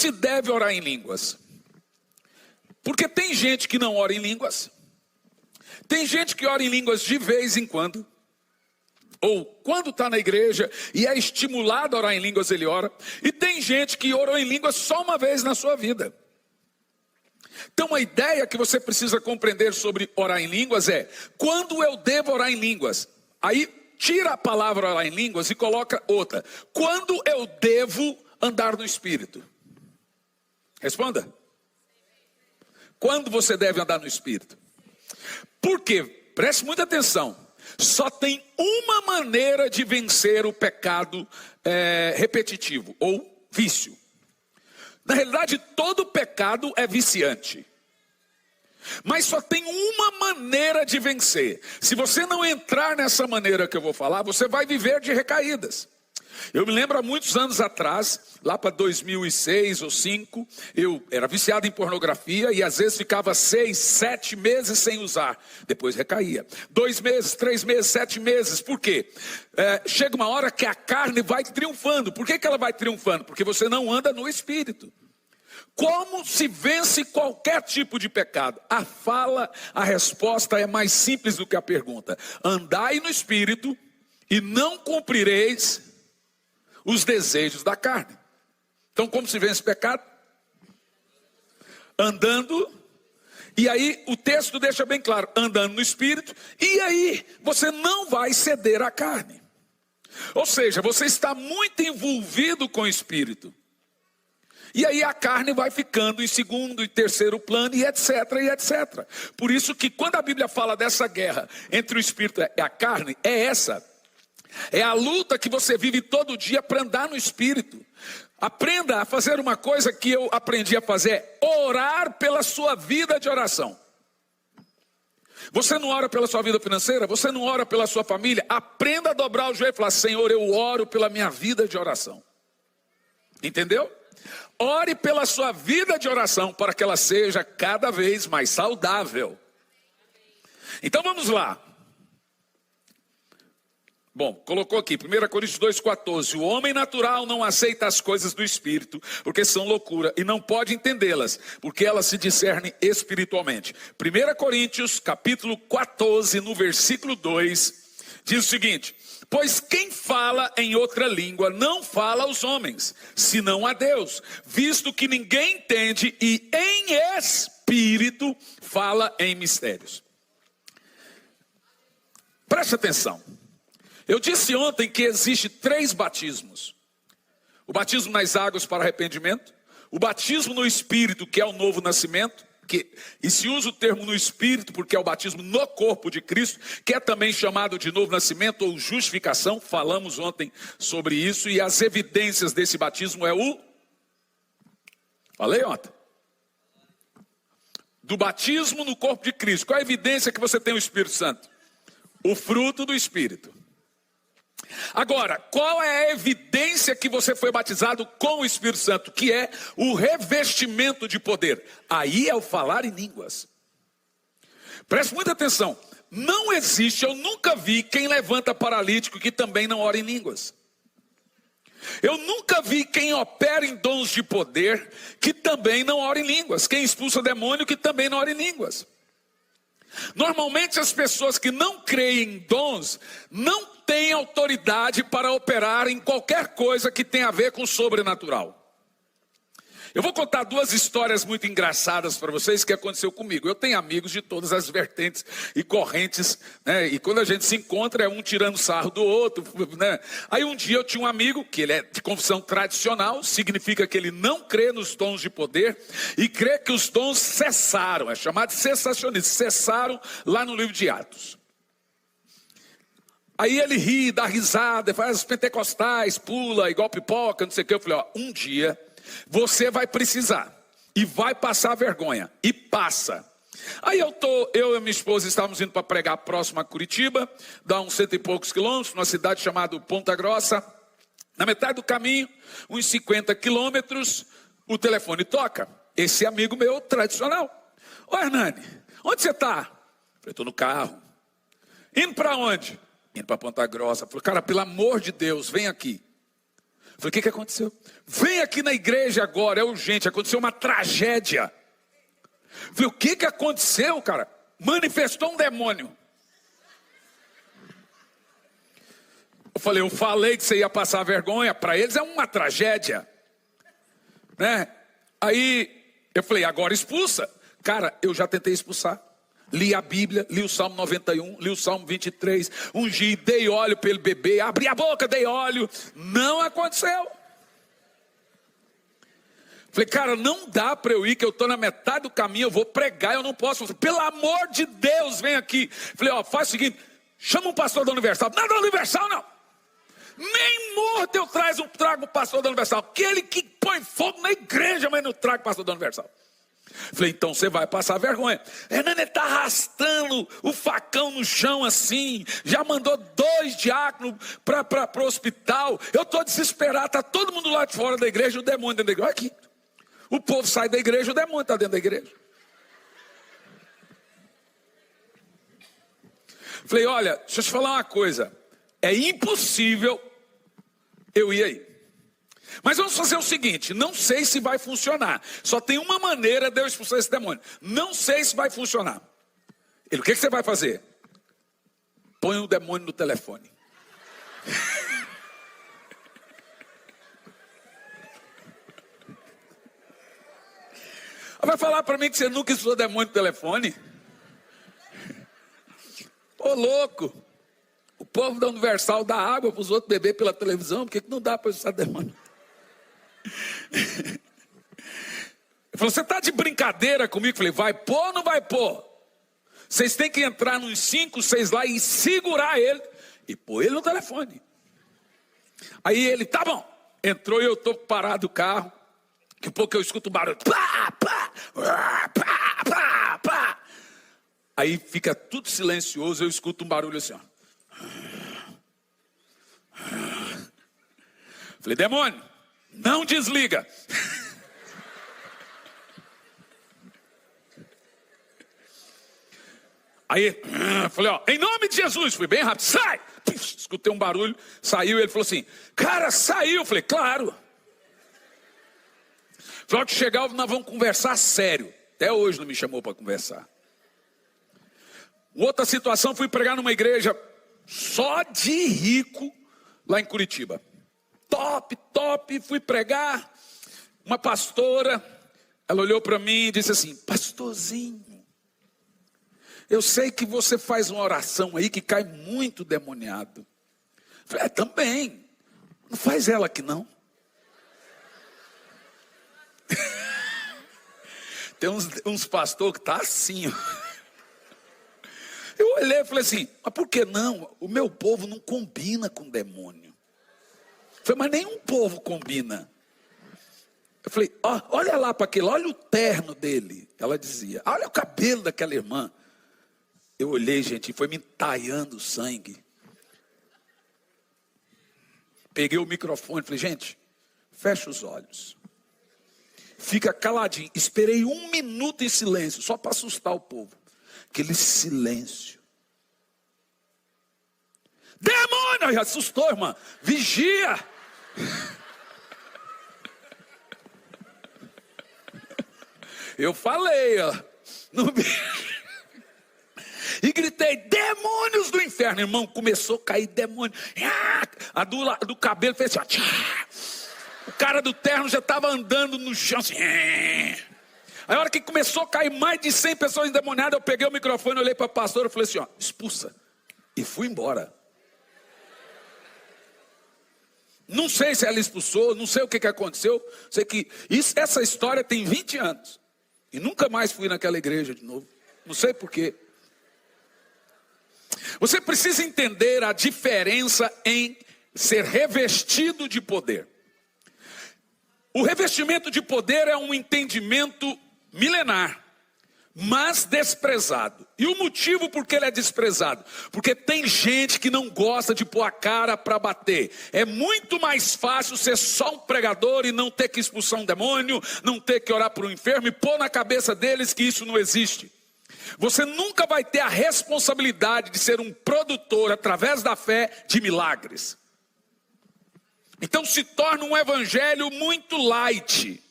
se deve orar em línguas? Porque tem gente que não ora em línguas. Tem gente que ora em línguas de vez em quando. Ou quando está na igreja e é estimulado a orar em línguas, ele ora. E tem gente que orou em línguas só uma vez na sua vida. Então a ideia que você precisa compreender sobre orar em línguas é: quando eu devo orar em línguas? Aí tira a palavra orar em línguas e coloca outra. Quando eu devo andar no Espírito? Responda. Quando você deve andar no Espírito? Por quê? Preste muita atenção. Só tem uma maneira de vencer o pecado repetitivo ou vício. Na realidade, todo pecado é viciante. Mas só tem uma maneira de vencer. Se você não entrar nessa maneira que eu vou falar, você vai viver de recaídas. Eu me lembro há muitos anos atrás, lá para 2006 ou 2005, eu era viciado em pornografia e às vezes ficava 6, 7 meses sem usar. Depois recaía. 2 meses, 3 meses, 7 meses. Por quê? Chega uma hora que a carne vai triunfando. Por que ela vai triunfando? Porque você não anda no Espírito. Como se vence qualquer tipo de pecado? A resposta é mais simples do que a pergunta. Andai no Espírito e não cumprireis os desejos da carne. Então, como se vence o pecado? Andando. E aí o texto deixa bem claro, andando no Espírito. E aí você não vai ceder à carne. Ou seja, você está muito envolvido com o Espírito. E aí a carne vai ficando em segundo e terceiro plano e etc, e etc. Por isso que quando a Bíblia fala dessa guerra entre o Espírito e a carne, é essa. É a luta que você vive todo dia para andar no Espírito. Aprenda a fazer uma coisa que eu aprendi a fazer: orar pela sua vida de oração. Você não ora pela sua vida financeira? Você não ora pela sua família? Aprenda a dobrar o joelho e falar: Senhor, eu oro pela minha vida de oração. Entendeu? Ore pela sua vida de oração para que ela seja cada vez mais saudável. Então vamos lá. Bom, colocou aqui, 1 Coríntios 2,14. O homem natural não aceita as coisas do Espírito, porque são loucura, e não pode entendê-las, porque elas se discernem espiritualmente. 1 Coríntios, capítulo 14, no versículo 2, diz o seguinte: pois quem fala em outra língua não fala aos homens, senão a Deus, visto que ninguém entende, e em espírito fala em mistérios. Preste atenção. Eu disse ontem que existe 3 batismos. O batismo nas águas para arrependimento, o batismo no Espírito, que é o novo nascimento, e se usa o termo no Espírito porque é o batismo no corpo de Cristo, que é também chamado de novo nascimento ou justificação. Falamos ontem sobre isso, e as evidências desse batismo falei ontem. Do batismo no corpo de Cristo. Qual a evidência que você tem o Espírito Santo? O fruto do Espírito. Agora, qual é a evidência que você foi batizado com o Espírito Santo? Que é o revestimento de poder. Aí é o falar em línguas. Preste muita atenção. Não existe, eu nunca vi quem levanta paralítico que também não ora em línguas. Eu nunca vi quem opera em dons de poder que também não ora em línguas. Quem expulsa demônio que também não ora em línguas. Normalmente as pessoas que não creem em dons não têm autoridade para operar em qualquer coisa que tenha a ver com o sobrenatural. Eu vou contar 2 histórias muito engraçadas para vocês que aconteceu comigo. Eu tenho amigos de todas as vertentes e correntes, né? E quando a gente se encontra é um tirando sarro do outro, né? Aí um dia eu tinha um amigo que ele é de confissão tradicional, significa que ele não crê nos dons de poder e crê que os dons cessaram, é chamado de cessacionismo, cessaram lá no livro de Atos. Aí ele ri, dá risada, faz os pentecostais, pula, igual pipoca, não sei o que. Eu falei, um dia você vai precisar e vai passar vergonha, e passa. Aí eu e minha esposa estávamos indo para pregar próximo a Curitiba, dá uns 100 e poucos quilômetros, numa cidade chamada Ponta Grossa. Na metade do caminho, uns 50 quilômetros, o telefone toca. Esse amigo meu tradicional: ô Hernani, onde você está? Eu falei, estou no carro. Indo para onde? Indo para Ponta Grossa. Eu falei, cara, pelo amor de Deus, vem aqui. Falei, o que aconteceu? Vem aqui na igreja agora, é urgente, aconteceu uma tragédia. Falei, o que aconteceu, cara? Manifestou um demônio. Eu falei que você ia passar vergonha, para eles é uma tragédia, né? Aí eu falei, agora expulsa. Cara, eu já tentei expulsar. Li a Bíblia, li o Salmo 91, li o Salmo 23, ungi, dei óleo para ele beber, abri a boca, dei óleo. Não aconteceu. Falei, cara, não dá para eu ir, que eu estou na metade do caminho, eu vou pregar, eu não posso. Falei, pelo amor de Deus, vem aqui. Falei, faz o seguinte, chama um pastor da Universal. Não, da Universal não. Nem morto eu trago o pastor da Universal. Aquele que põe fogo na igreja, mas não trago o pastor da Universal. Falei, então você vai passar vergonha. Hernani está arrastando o facão no chão assim. Já mandou 2 diáconos para o hospital. Eu estou desesperado, está todo mundo lá de fora da igreja, o demônio dentro da igreja. Olha aqui. O povo sai da igreja, o demônio está dentro da igreja. Falei, olha, deixa eu te falar uma coisa. É impossível eu ir aí. Mas vamos fazer o seguinte, não sei se vai funcionar. Só tem uma maneira de eu expulsar esse demônio. Não sei se vai funcionar. Ele, o que você vai fazer? Põe o demônio no telefone. Vai falar para mim que você nunca expulsou demônio no telefone? Ô louco. O povo da Universal dá água para os outros beber pela televisão. Por que não dá para expulsar demônio? Ele falou, você está de brincadeira comigo? Eu falei, vai pôr ou não vai pôr? Vocês têm que entrar nos 5, 6 lá e segurar ele e pôr ele no telefone. Aí ele, tá bom. Entrou e eu estou parado do carro. Daqui a pouco eu escuto um barulho. Pá, pá, pá, pá, pá. Aí fica tudo silencioso, eu escuto um barulho assim, ó. Falei, demônio, não desliga. Aí, falei, em nome de Jesus, fui bem rápido, sai! Escutei um barulho, saiu, ele falou assim, cara, saiu. Falei, claro. Falei, que chegar, nós vamos conversar sério. Até hoje não me chamou para conversar. Outra situação, fui pregar numa igreja só de rico, lá em Curitiba. Top, fui pregar. Uma pastora, ela olhou para mim e disse assim, pastorzinho, eu sei que você faz uma oração aí que cai muito demoniado. Eu falei, também, não faz ela aqui não. Tem uns pastores que tá assim, ó. Eu olhei e falei assim, mas por que não? O meu povo não combina com demônio. Eu falei, mas nenhum povo combina. Eu falei, olha lá para aquele, olha o terno dele. Ela dizia, olha o cabelo daquela irmã. Eu olhei, gente, e foi me entaiando o sangue. Peguei o microfone e falei, gente, fecha os olhos. Fica caladinho. Esperei 1 minuto em silêncio, só para assustar o povo. Aquele silêncio. Demônio! Assustou, irmã. Vigia. Eu falei, ó. E gritei, demônios do inferno. Irmão, começou a cair demônio. A do cabelo fez assim, ó. O cara do terno já estava andando no chão assim. Aí a hora que começou a cair mais de 100 pessoas endemoniadas, eu peguei o microfone, olhei para a pastora e falei assim, ó, expulsa. E fui embora. Não sei se ela expulsou, não sei o que aconteceu. Sei que essa história tem 20 anos. E nunca mais fui naquela igreja de novo. Não sei por quê. Você precisa entender a diferença em ser revestido de poder. O revestimento de poder é um entendimento milenar, mas desprezado. E o motivo por que ele é desprezado? Porque tem gente que não gosta de pôr a cara para bater. É muito mais fácil ser só um pregador e não ter que expulsar um demônio, não ter que orar por um enfermo e pôr na cabeça deles que isso não existe. Você nunca vai ter a responsabilidade de ser um produtor, através da fé, de milagres. Então se torna um evangelho muito light.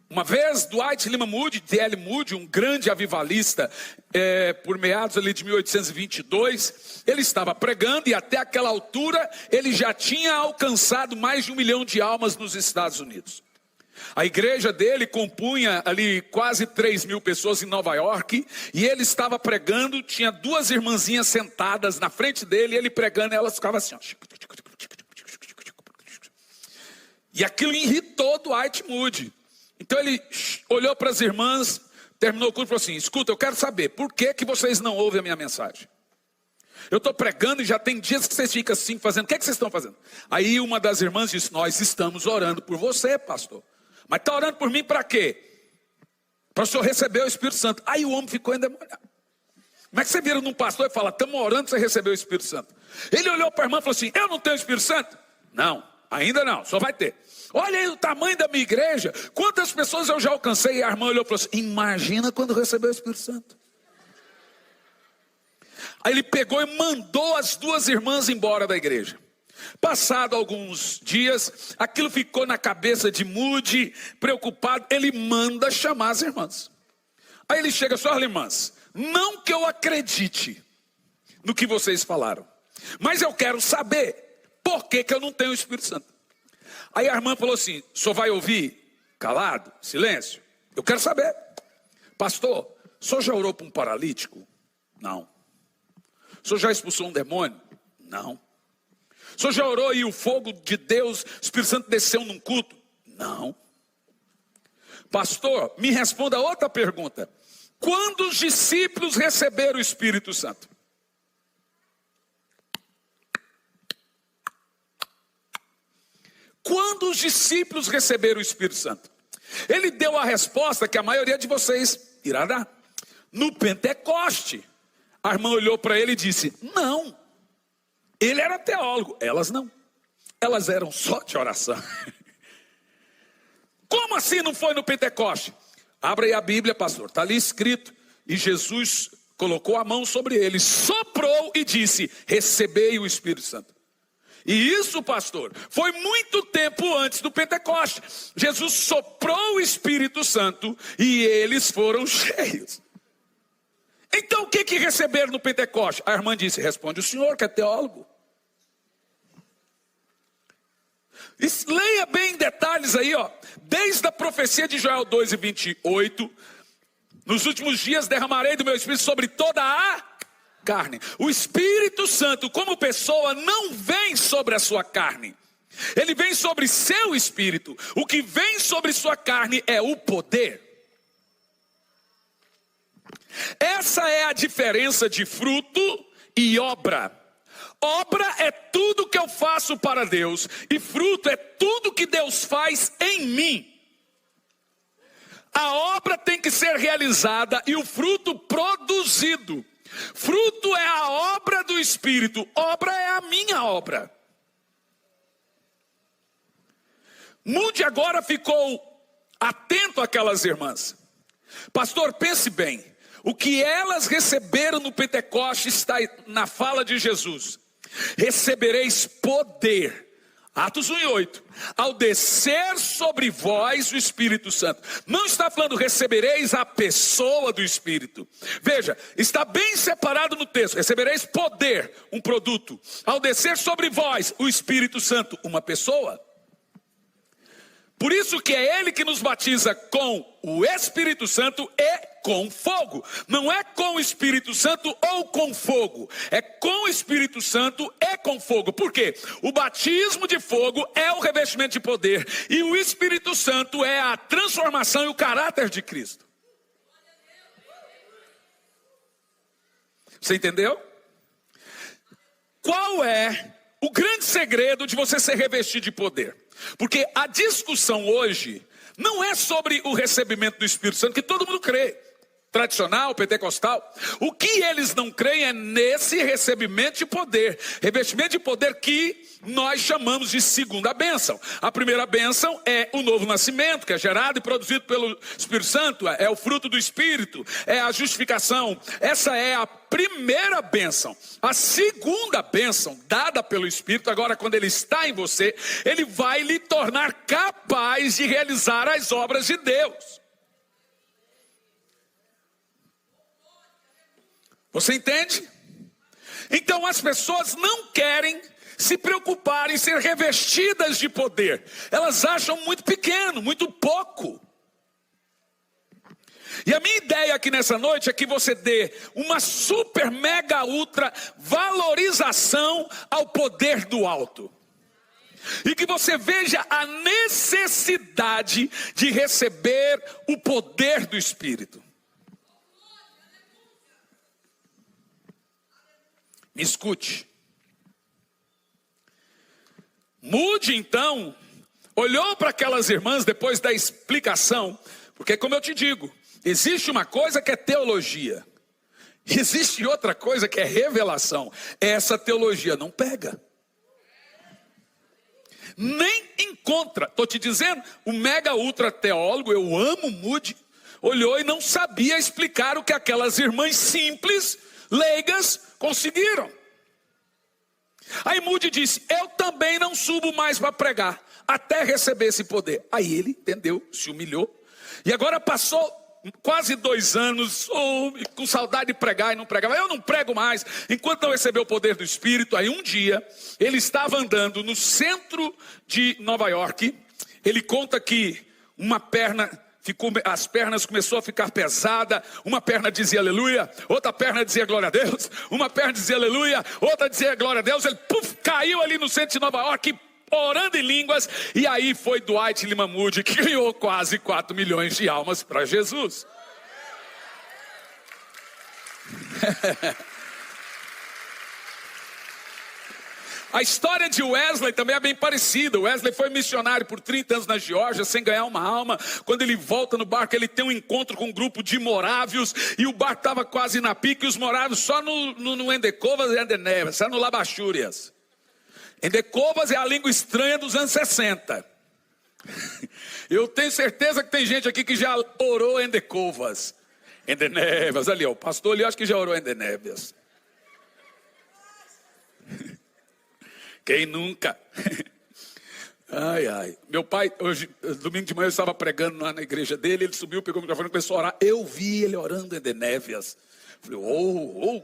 Uma vez, Dwight Lyman Moody, D.L. Moody, um grande avivalista, por meados ali de 1822, ele estava pregando e até aquela altura ele já tinha alcançado mais de 1 milhão de almas nos Estados Unidos. A igreja dele compunha ali quase 3.000 pessoas em Nova York, e ele estava pregando, tinha 2 irmãzinhas sentadas na frente dele, ele pregando, e elas ficavam assim, ó. E aquilo irritou Dwight Moody. Então ele olhou para as irmãs, terminou o culto e falou assim: escuta, eu quero saber, por que vocês não ouvem a minha mensagem? Eu estou pregando e já tem dias que vocês ficam assim fazendo, o que vocês estão fazendo? Aí uma das irmãs disse: nós estamos orando por você, pastor. Mas está orando por mim para quê? Para o senhor receber o Espírito Santo. Aí o homem ficou endemoniado. Como é que você vira num pastor e fala: estamos orando para você receber o Espírito Santo? Ele olhou para a irmã e falou assim: eu não tenho o Espírito Santo? Não, ainda não, só vai ter. Olha aí o tamanho da minha igreja, quantas pessoas eu já alcancei. E a irmã olhou e falou assim: imagina quando receber o Espírito Santo. Aí ele pegou e mandou as 2 irmãs embora da igreja. Passado alguns dias, aquilo ficou na cabeça de Moody, preocupado, ele manda chamar as irmãs. Aí ele chega só: olha, irmãs, não que eu acredite no que vocês falaram, mas eu quero saber por que eu não tenho o Espírito Santo. Aí a irmã falou assim: o senhor vai ouvir calado, silêncio? Eu quero saber. Pastor, o senhor já orou para um paralítico? Não. O senhor já expulsou um demônio? Não. O senhor já orou e o fogo de Deus, o Espírito Santo desceu num culto? Não. Pastor, me responda outra pergunta: quando os discípulos receberam o Espírito Santo? Quando os discípulos receberam o Espírito Santo? Ele deu a resposta que a maioria de vocês irá dar: no Pentecoste. A irmã olhou para ele e disse: não. Ele era teólogo, elas não. Elas eram só de oração. Como assim não foi no Pentecoste? Abra aí a Bíblia, pastor, está ali escrito. E Jesus colocou a mão sobre ele, soprou e disse: recebei o Espírito Santo. E isso, pastor, foi muito tempo antes do Pentecoste. Jesus soprou o Espírito Santo e eles foram cheios. Então o que receberam no Pentecoste? A irmã disse: responde o senhor que é teólogo. Leia bem em detalhes aí, ó. Desde a profecia de Joel 2:28, nos últimos dias derramarei do meu Espírito sobre toda a carne. O Espírito Santo como pessoa não vem sobre a sua carne. Ele vem sobre seu espírito. O que vem sobre sua carne é o poder. Essa é a diferença de fruto e obra. Obra é tudo que eu faço para Deus, e fruto é tudo que Deus faz em mim. A obra tem que ser realizada e o fruto produzido. Fruto é a obra do Espírito, obra é a minha obra. Moody agora ficou atento àquelas irmãs. Pastor, pense bem. O que elas receberam no Pentecoste está na fala de Jesus. Recebereis poder. Atos 1:8. Ao descer sobre vós o Espírito Santo. Não está falando recebereis a pessoa do Espírito. Veja, está bem separado no texto. Recebereis poder, um produto. Ao descer sobre vós o Espírito Santo, uma pessoa. Por isso que é Ele que nos batiza com o Espírito Santo e com fogo. Não é com o Espírito Santo ou com fogo. É com o Espírito Santo e com fogo. Por quê? O batismo de fogo é o revestimento de poder. E o Espírito Santo é a transformação e o caráter de Cristo. Você entendeu? Qual é o grande segredo de você ser revestido de poder? Porque a discussão hoje não é sobre o recebimento do Espírito Santo, que todo mundo crê. Tradicional, pentecostal. O que eles não creem é nesse recebimento de poder. Revestimento de poder que nós chamamos de segunda bênção. A primeira bênção é o novo nascimento, que é gerado e produzido pelo Espírito Santo, é o fruto do Espírito, é a justificação. Essa é a primeira bênção. A segunda bênção, dada pelo Espírito, agora quando ele está em você, ele vai lhe tornar capaz de realizar as obras de Deus. Você entende? Então as pessoas não querem se preocupar em ser revestidas de poder. Elas acham muito pequeno, muito pouco. E a minha ideia aqui nessa noite é que você dê uma super, mega, ultra valorização ao poder do alto. E que você veja a necessidade de receber o poder do Espírito. Me escute. Moody, então, olhou para aquelas irmãs depois da explicação, porque como eu te digo, existe uma coisa que é teologia, existe outra coisa que é revelação. Essa teologia não pega, nem encontra. Estou te dizendo, o mega ultra teólogo, eu amo Moody, olhou e não sabia explicar o que aquelas irmãs simples, leigas, conseguiram. Aí Moody disse, eu também não subo mais para pregar, até receber esse poder. Aí ele entendeu, se humilhou, e agora passou quase 2 anos, com saudade de pregar e não pregava. Eu não prego mais, enquanto não recebeu o poder do Espírito. Aí um dia, ele estava andando no centro de Nova York, ele conta que uma perna, as pernas começou a ficar pesada, uma perna dizia aleluia, outra perna dizia glória a Deus, uma perna dizia aleluia, outra dizia glória a Deus, ele caiu ali no centro de Nova York, orando em línguas, e aí foi Dwight Lyman Moody que ganhou quase 4 milhões de almas para Jesus. A história de Wesley também é bem parecida. Wesley foi missionário por 30 anos na Geórgia, sem ganhar uma alma. Quando ele volta no barco, ele tem um encontro com um grupo de morávios, e o barco estava quase na pique, e os morávios só no Endecovas e Endenevas, só no Labachúrias. Endecovas é a língua estranha dos anos 60. Eu tenho certeza que tem gente aqui que já orou Endecovas. Endenevas, ali ó, o pastor ali acho que já orou Endenevas. Quem nunca? Ai, ai. Meu pai, hoje, domingo de manhã, eu estava pregando lá na igreja dele. Ele subiu, pegou o microfone e começou a orar. Eu vi ele orando em Endenevas. Falei,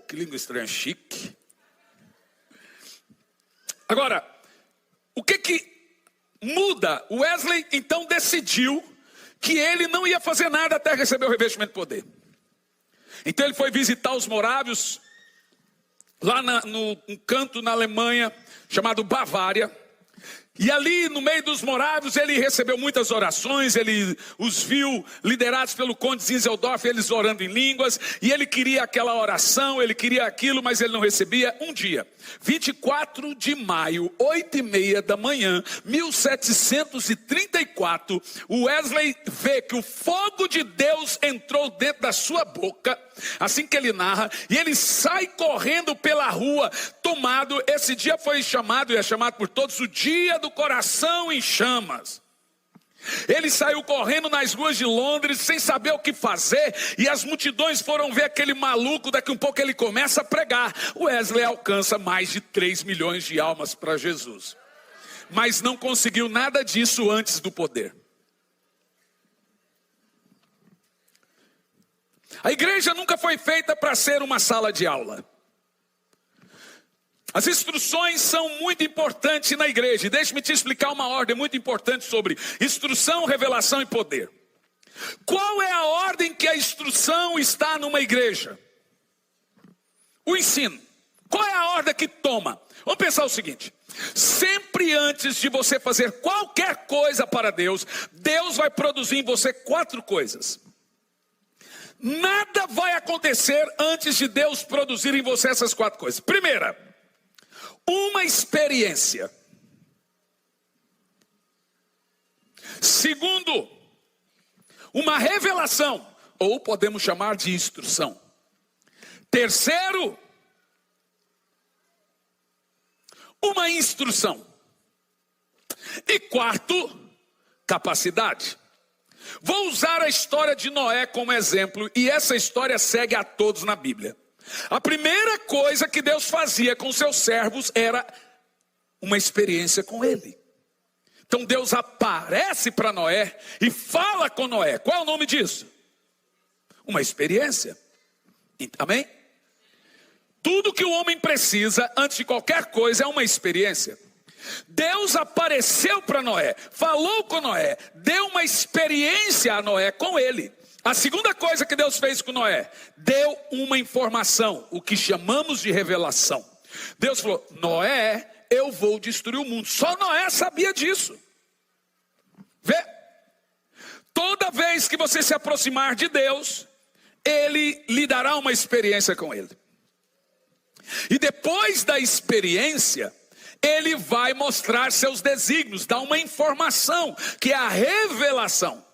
que língua estranha, chique. Agora, o que muda? Wesley, então, decidiu que ele não ia fazer nada até receber o revestimento de poder. Então, ele foi visitar os morávios, lá num canto na Alemanha, chamado Bavária. E ali no meio dos morávios ele recebeu muitas orações, ele os viu liderados pelo conde Zinzeldorf, eles orando em línguas, e ele queria aquela oração, ele queria aquilo, mas ele não recebia. Um dia, 24 de maio, 8h30 da manhã, 1734, o Wesley vê que o fogo de Deus entrou dentro da sua boca, assim que ele narra, e ele sai correndo pela rua, tomado. Esse dia foi chamado, e é chamado por todos, o dia do coração em chamas. Ele saiu correndo nas ruas de Londres sem saber o que fazer, e as multidões foram ver aquele maluco. Daqui um pouco ele começa a pregar. Wesley alcança mais de 3 milhões de almas para Jesus, mas não conseguiu nada disso antes do poder. A igreja nunca foi feita para ser uma sala de aula. As instruções são muito importantes na igreja. E deixe-me te explicar uma ordem muito importante sobre instrução, revelação e poder. Qual é a ordem que a instrução está numa igreja? O ensino. Qual é a ordem que toma? Vamos pensar o seguinte: sempre antes de você fazer qualquer coisa para Deus, Deus vai produzir em você 4 coisas. Nada vai acontecer antes de Deus produzir em você essas 4 coisas. Primeira, uma experiência. Segundo, uma revelação, ou podemos chamar de instrução. Terceiro, uma instrução. E quarto, capacidade. Vou usar a história de Noé como exemplo, e essa história segue a todos na Bíblia. A primeira coisa que Deus fazia com seus servos era uma experiência com ele. Então Deus aparece para Noé e fala com Noé. Qual é o nome disso? Uma experiência. Amém? Tudo que o homem precisa antes de qualquer coisa é uma experiência. Deus apareceu para Noé, falou com Noé, deu uma experiência a Noé com ele. A segunda coisa que Deus fez com Noé, deu uma informação, o que chamamos de revelação. Deus falou: Noé, eu vou destruir o mundo. Só Noé sabia disso. Vê? Toda vez que você se aproximar de Deus, Ele lhe dará uma experiência com Ele. E depois da experiência, Ele vai mostrar seus desígnios, dar uma informação, que é a revelação.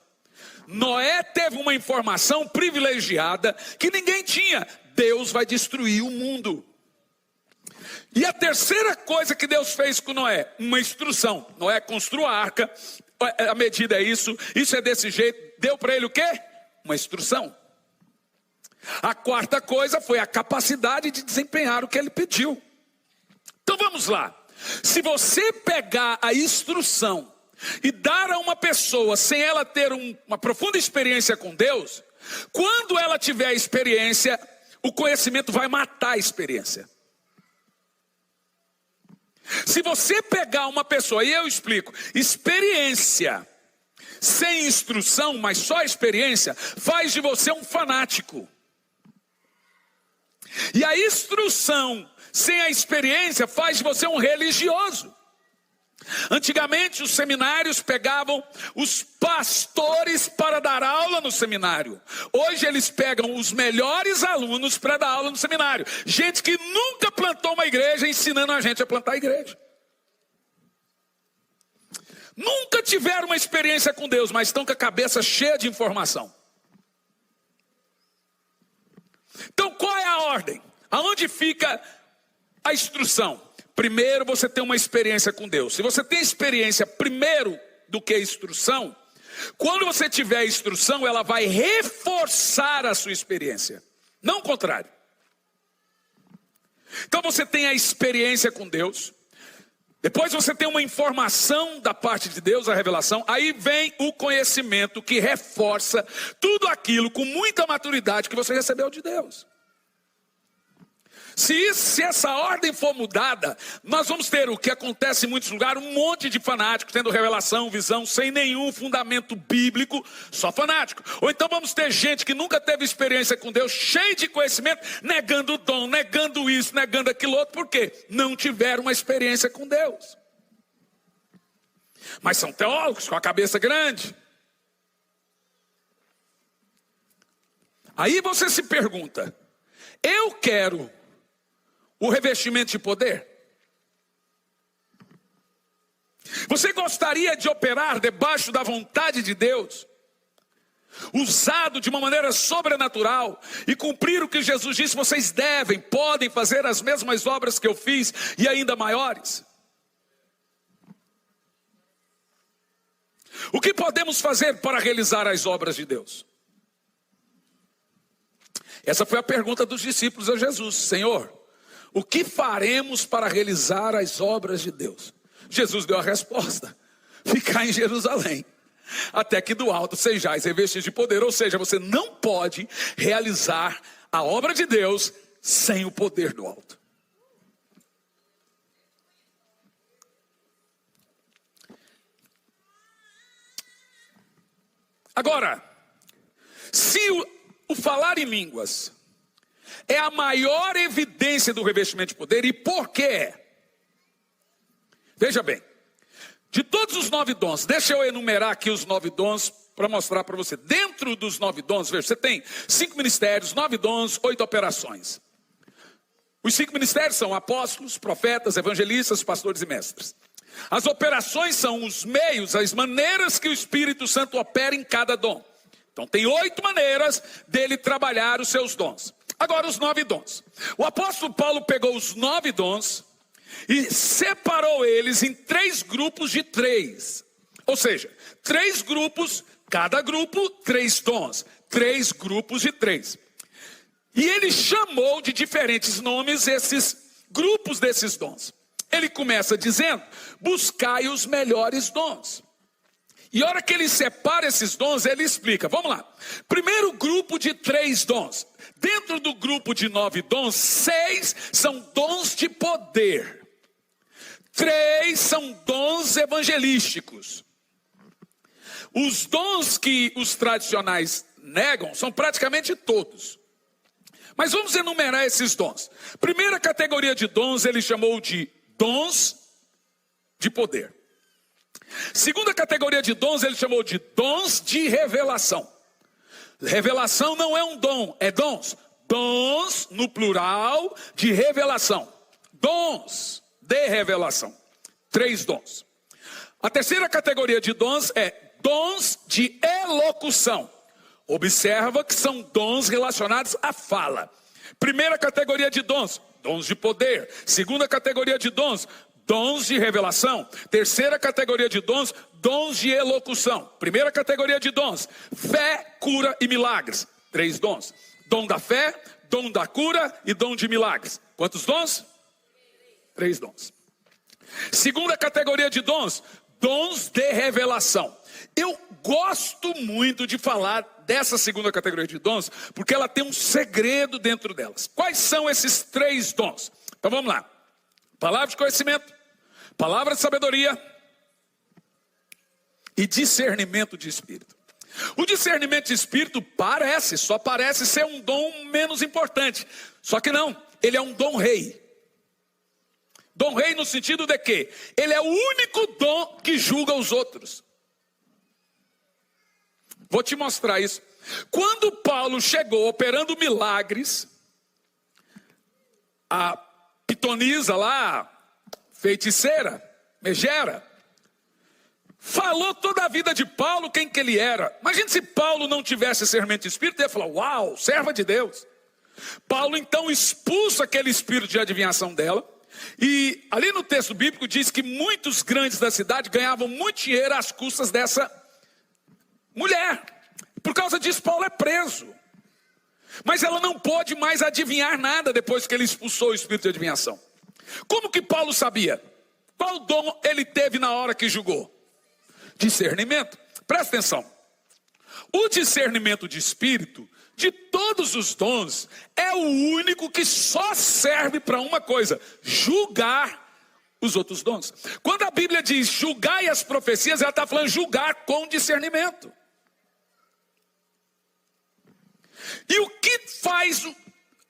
Noé teve uma informação privilegiada que ninguém tinha. Deus vai destruir o mundo. E a terceira coisa que Deus fez com Noé, uma instrução. Noé construa a arca, a medida é isso é desse jeito. Deu para ele o quê? Uma instrução. A quarta coisa foi a capacidade de desempenhar o que ele pediu. Então vamos lá. Se você pegar a instrução e dar a uma pessoa sem ela ter uma profunda experiência com Deus, quando ela tiver a experiência, o conhecimento vai matar a experiência. Se você pegar uma pessoa, e eu explico, experiência sem instrução, mas só experiência, faz de você um fanático. E a instrução sem a experiência faz de você um religioso. Antigamente os seminários pegavam os pastores para dar aula no seminário. Hoje eles pegam os melhores alunos para dar aula no seminário. Gente que nunca plantou uma igreja ensinando a gente a plantar a igreja. Nunca tiveram uma experiência com Deus, mas estão com a cabeça cheia de informação. Então qual é a ordem? Aonde fica a instrução? Primeiro você tem uma experiência com Deus. Se você tem experiência primeiro do que a instrução, quando você tiver a instrução, ela vai reforçar a sua experiência, não o contrário. Então você tem a experiência com Deus, depois você tem uma informação da parte de Deus, a revelação, aí vem o conhecimento que reforça tudo aquilo com muita maturidade que você recebeu de Deus. Se essa ordem for mudada, nós vamos ter o que acontece em muitos lugares, um monte de fanáticos tendo revelação, visão, sem nenhum fundamento bíblico, só fanático. Ou então vamos ter gente que nunca teve experiência com Deus, cheio de conhecimento, negando o dom, negando isso, negando aquilo outro, por quê? Não tiveram uma experiência com Deus. Mas são teólogos com a cabeça grande. Aí você se pergunta, eu quero o revestimento de poder? Você gostaria de operar debaixo da vontade de Deus, usado de uma maneira sobrenatural e cumprir o que Jesus disse? Vocês podem fazer as mesmas obras que eu fiz e ainda maiores. O que podemos fazer para realizar as obras de Deus? Essa foi a pergunta dos discípulos a Jesus. Senhor, o que faremos para realizar as obras de Deus? Jesus deu a resposta: ficar em Jerusalém, até que do alto sejais revestidos de poder. Ou seja, você não pode realizar a obra de Deus sem o poder do alto. Agora, se o falar em línguas é a maior evidência do revestimento de poder, e por que é? Veja bem, de todos os 9 dons, deixa eu enumerar aqui os 9 dons para mostrar para você. Dentro dos 9 dons, veja, você tem 5 ministérios, 9 dons, 8 operações. Os 5 ministérios são apóstolos, profetas, evangelistas, pastores e mestres. As operações são os meios, as maneiras que o Espírito Santo opera em cada dom. Então tem 8 maneiras dele trabalhar os seus dons. Agora os 9 dons. O apóstolo Paulo pegou os 9 dons e separou eles em 3 grupos de 3. Ou seja, 3 grupos, cada grupo 3 dons. 3 grupos de 3. E ele chamou de diferentes nomes esses grupos desses dons. Ele começa dizendo: buscai os melhores dons. E a hora que ele separa esses dons, ele explica. Vamos lá. Primeiro grupo de 3 dons. Dentro do grupo de 9 dons, 6 são dons de poder. 3 são dons evangelísticos. Os dons que os tradicionais negam são praticamente todos. Mas vamos enumerar esses dons. Primeira categoria de dons ele chamou de dons de poder. Segunda categoria de dons ele chamou de dons de revelação. Revelação não é um dom, é dons. Dons no plural de revelação. Dons de revelação. 3 dons. A terceira categoria de dons é dons de elocução. Observa que são dons relacionados à fala. Primeira categoria de dons, dons de poder. Segunda categoria de dons, dons de revelação. Terceira categoria de dons, dons de elocução. Primeira categoria de dons, fé, cura e milagres. 3 dons. Dom da fé, dom da cura e dom de milagres. Quantos dons? 3 dons. Segunda categoria de dons, dons de revelação. Eu gosto muito de falar dessa segunda categoria de dons, porque ela tem um segredo dentro delas. Quais são esses 3 dons? Então vamos lá. Palavra de conhecimento, palavra de sabedoria e discernimento de espírito. O discernimento de espírito só parece ser um dom menos importante. Só que não, ele é um dom rei. Dom rei no sentido de que ele é o único dom que julga os outros. Vou te mostrar isso. Quando Paulo chegou operando milagres, a pitonisa lá, feiticeira, megera, falou toda a vida de Paulo quem que ele era. Imagina se Paulo não tivesse discernimento de espírito, ele ia falar: uau, serva de Deus. Paulo então expulsa aquele espírito de adivinhação dela. E ali no texto bíblico diz que muitos grandes da cidade ganhavam muito dinheiro às custas dessa mulher. Por causa disso Paulo é preso. Mas ela não pôde mais adivinhar nada depois que ele expulsou o espírito de adivinhação. Como que Paulo sabia? Qual dom ele teve na hora que julgou? Discernimento. Presta atenção. O discernimento de espírito, de todos os dons, é o único que só serve para uma coisa: julgar os outros dons. Quando a Bíblia diz julgai as profecias, ela está falando julgar com discernimento. E o que faz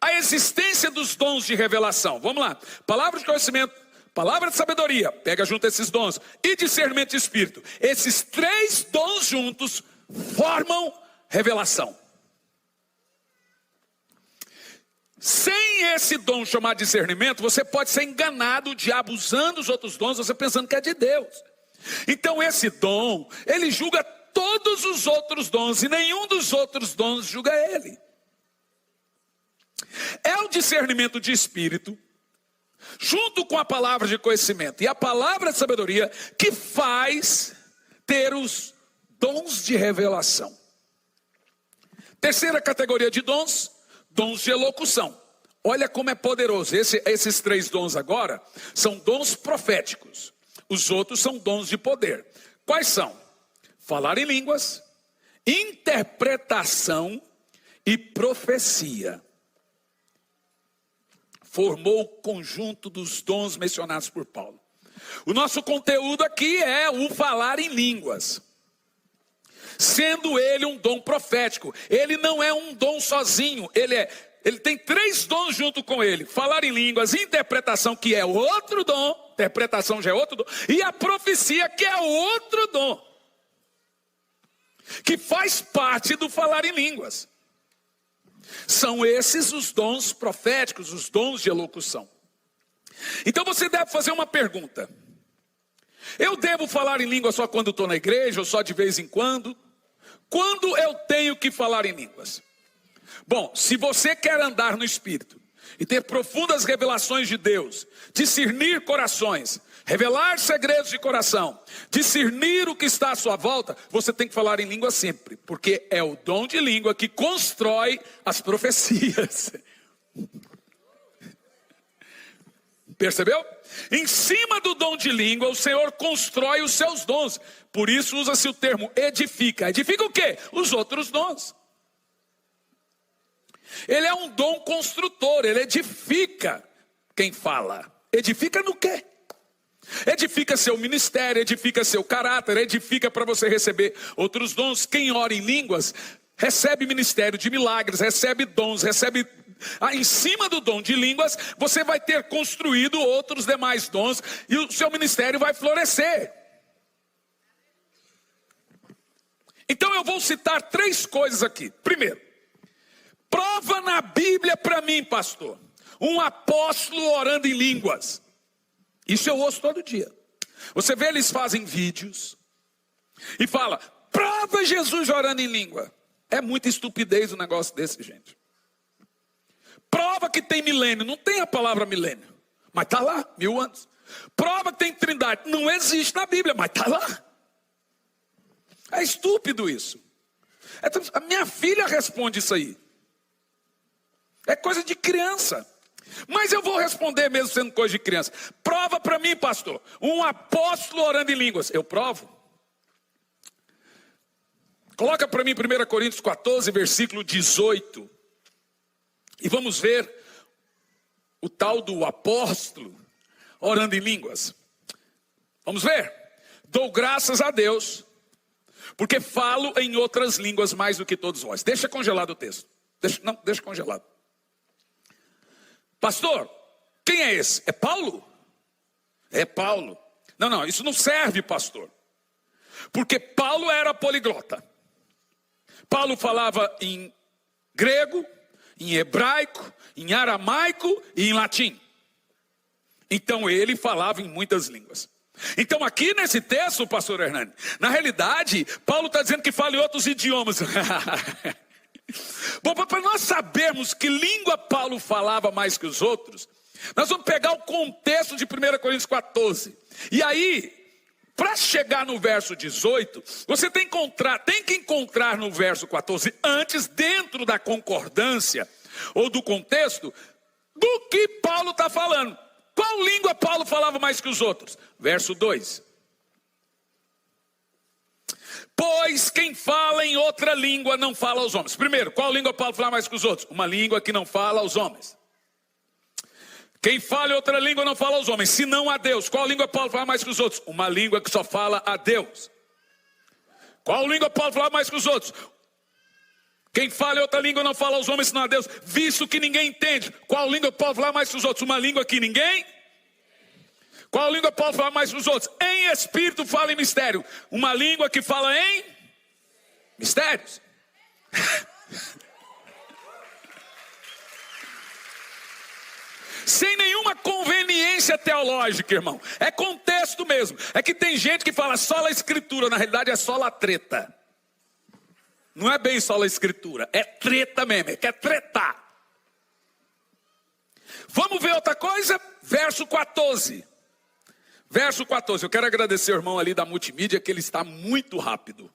a existência dos dons de revelação? Vamos lá. Palavra de conhecimento, palavra de sabedoria, pega junto esses dons, e discernimento de espírito. Esses 3 dons juntos formam revelação. Sem esse dom chamado discernimento, você pode ser enganado, o diabo usando os outros dons, você pensando que é de Deus. Então esse dom, ele julga todos os outros dons, e nenhum dos outros dons julga ele. É o discernimento de espírito, junto com a palavra de conhecimento e a palavra de sabedoria, que faz ter os dons de revelação. Terceira categoria de dons, dons de elocução. Olha como é poderoso. Esses 3 dons agora são dons proféticos. Os outros são dons de poder. Quais são? Falar em línguas, interpretação e profecia. Formou o conjunto dos dons mencionados por Paulo. O nosso conteúdo aqui é o falar em línguas. Sendo ele um dom profético, ele não é um dom sozinho, ele tem 3 dons junto com ele: falar em línguas, interpretação, que é outro dom, interpretação já é outro dom, e a profecia, que é outro dom, que faz parte do falar em línguas. São esses os dons proféticos, os dons de elocução. Então você deve fazer uma pergunta: eu devo falar em língua só quando estou na igreja, ou só de vez em quando? Quando eu tenho que falar em línguas? Bom, se você quer andar no Espírito, e ter profundas revelações de Deus, discernir corações, revelar segredos de coração, discernir o que está à sua volta, você tem que falar em língua sempre, porque é o dom de língua que constrói as profecias. Percebeu? Em cima do dom de língua, o Senhor constrói os seus dons. Por isso usa-se o termo edifica. Edifica o quê? Os outros dons. Ele é um dom construtor, ele edifica quem fala. Edifica no quê? Edifica seu ministério, edifica seu caráter, edifica para você receber outros dons. Quem ora em línguas, recebe ministério de milagres, recebe dons, recebe... em cima do dom de línguas, você vai ter construído outros demais dons e o seu ministério vai florescer. Então eu vou citar 3 coisas aqui. Primeiro, prova na Bíblia para mim, pastor, um apóstolo orando em línguas. Isso eu ouço todo dia. Você vê, eles fazem vídeos e fala, prova Jesus orando em língua. É muita estupidez um negócio desse, gente. Prova que tem milênio, não tem a palavra milênio, mas está lá, 1000 anos. Prova que tem trindade, não existe na Bíblia, mas está lá. É estúpido isso. A minha filha responde isso aí. É coisa de criança. Mas eu vou responder mesmo sendo coisa de criança. Prova para mim, pastor, um apóstolo orando em línguas. Eu provo. Coloca para mim 1 Coríntios 14, versículo 18. E vamos ver o tal do apóstolo orando em línguas. Vamos ver? Dou graças a Deus, porque falo em outras línguas mais do que todos vós. Deixa congelado o texto. Deixa congelado. Pastor, quem é esse? É Paulo? É Paulo. Não, isso não serve, pastor. Porque Paulo era poliglota. Paulo falava em grego, em hebraico, em aramaico e em latim. Então ele falava em muitas línguas. Então aqui nesse texto, pastor Hernani, na realidade, Paulo está dizendo que fala em outros idiomas. Bom, para nós sabermos que língua Paulo falava mais que os outros, nós vamos pegar o contexto de 1 Coríntios 14. E aí, para chegar no verso 18, você tem que encontrar no verso 14, antes, dentro da concordância, ou do contexto, do que Paulo está falando. Qual língua Paulo falava mais que os outros? Verso 2. Pois quem fala em outra língua não fala aos homens. Primeiro, qual língua Paulo fala mais que os outros? Uma língua que não fala aos homens. Quem fala em outra língua não fala aos homens, senão a Deus. Qual língua Paulo fala mais que os outros? Uma língua que só fala a Deus. Qual língua Paulo fala mais que os outros? Quem fala em outra língua não fala aos homens, senão a Deus, visto que ninguém entende. Qual língua Paulo fala mais que os outros? Uma língua que ninguém... Qual língua Paulo fala mais que os outros? Em espírito fala em mistério. Uma língua que fala em mistérios. Sem nenhuma conveniência teológica, irmão. É contexto mesmo. É que tem gente que fala só a escritura. Na realidade é só a treta. Não é bem só a escritura. É treta mesmo. É que é tretar. Vamos ver outra coisa? Verso 14. Verso 14, eu quero agradecer ao irmão ali da multimídia, que ele está muito rápido.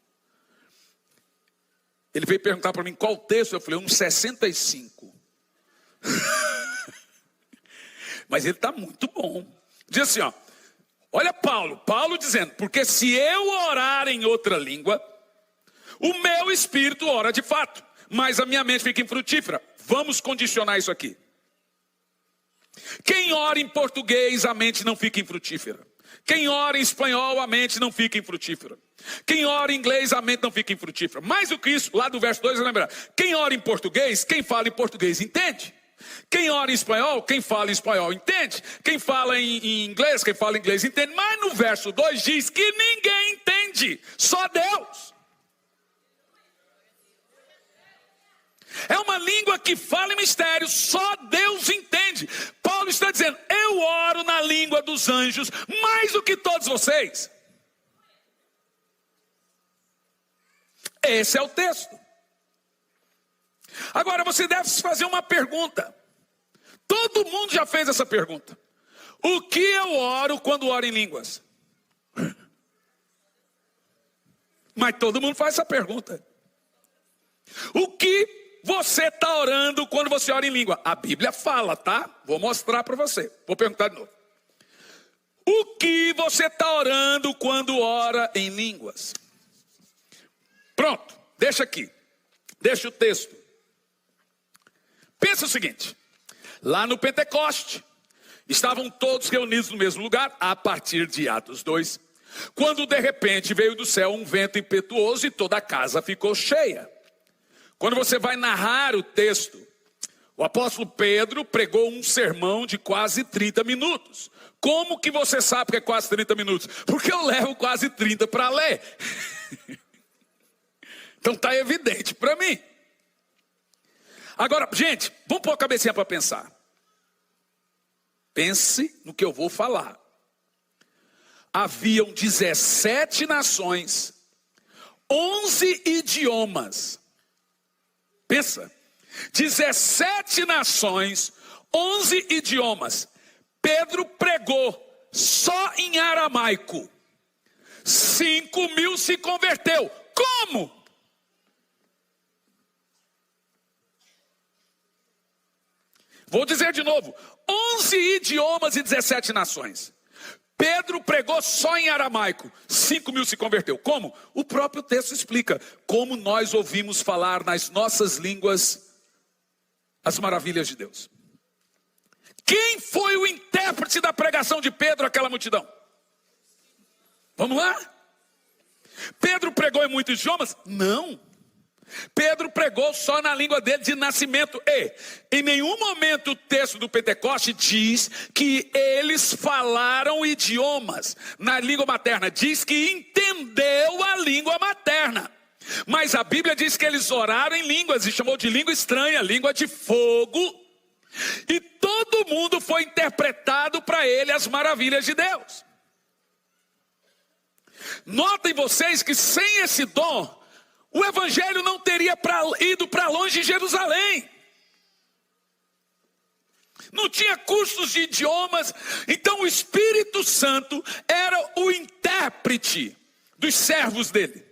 Ele veio perguntar para mim qual texto, eu falei, 65. Mas ele está muito bom. Diz assim, ó, olha Paulo dizendo, porque se eu orar em outra língua, o meu espírito ora de fato, mas a minha mente fica infrutífera. Vamos condicionar isso aqui. Quem ora em português, a mente não fica infrutífera. Quem ora em espanhol, a mente não fica infrutífera. Quem ora em inglês, a mente não fica infrutífera. Mais do que isso, lá do verso 2, lembra? Quem ora em português, quem fala em português entende. Quem ora em espanhol, quem fala em espanhol entende. Quem fala em inglês, quem fala em inglês entende. Mas no verso 2 diz que ninguém entende, só Deus. É uma língua que fala em mistério, só Deus entende. Paulo está dizendo, eu oro na língua dos anjos mais do que todos vocês. Esse é o texto. Agora você deve se fazer uma pergunta. Todo mundo já fez essa pergunta. O que eu oro quando oro em línguas? Mas todo mundo faz essa pergunta. O que você está orando quando você ora em língua? A Bíblia fala, tá? Vou mostrar para você. Vou perguntar de novo. O que você está orando quando ora em línguas? Pronto, deixa aqui. Deixa o texto. Pensa o seguinte. Lá no Pentecoste, estavam todos reunidos no mesmo lugar, a partir de Atos 2, quando de repente veio do céu um vento impetuoso e toda a casa ficou cheia. Quando você vai narrar o texto, o apóstolo Pedro pregou um sermão de quase 30 minutos. Como que você sabe que é quase 30 minutos? Porque eu levo quase 30 para ler. Então está evidente para mim. Agora, gente, vamos pôr a cabecinha para pensar. Pense no que eu vou falar. Haviam 17 nações, 11 idiomas. Pensa, 17 nações, 11 idiomas. Pedro pregou só em aramaico. 5.000 se converteu. Como? Vou dizer de novo, 11 idiomas e 17 nações. Pedro pregou só em aramaico, 5.000 se converteu. Como? O próprio texto explica, como nós ouvimos falar nas nossas línguas as maravilhas de Deus. Quem foi o intérprete da pregação de Pedro àquela multidão? Vamos lá? Pedro pregou em muitos idiomas? Não. Pedro pregou só na língua dele de nascimento. E em nenhum momento o texto do Pentecoste diz que eles falaram idiomas na língua materna. Diz que entendeu a língua materna. Mas a Bíblia diz que eles oraram em línguas e chamou de língua estranha, língua de fogo. E todo mundo foi interpretado para ele as maravilhas de Deus. Notem vocês que sem esse dom, o evangelho não teria ido para longe de Jerusalém. Não tinha cursos de idiomas. Então o Espírito Santo era o intérprete dos servos dele.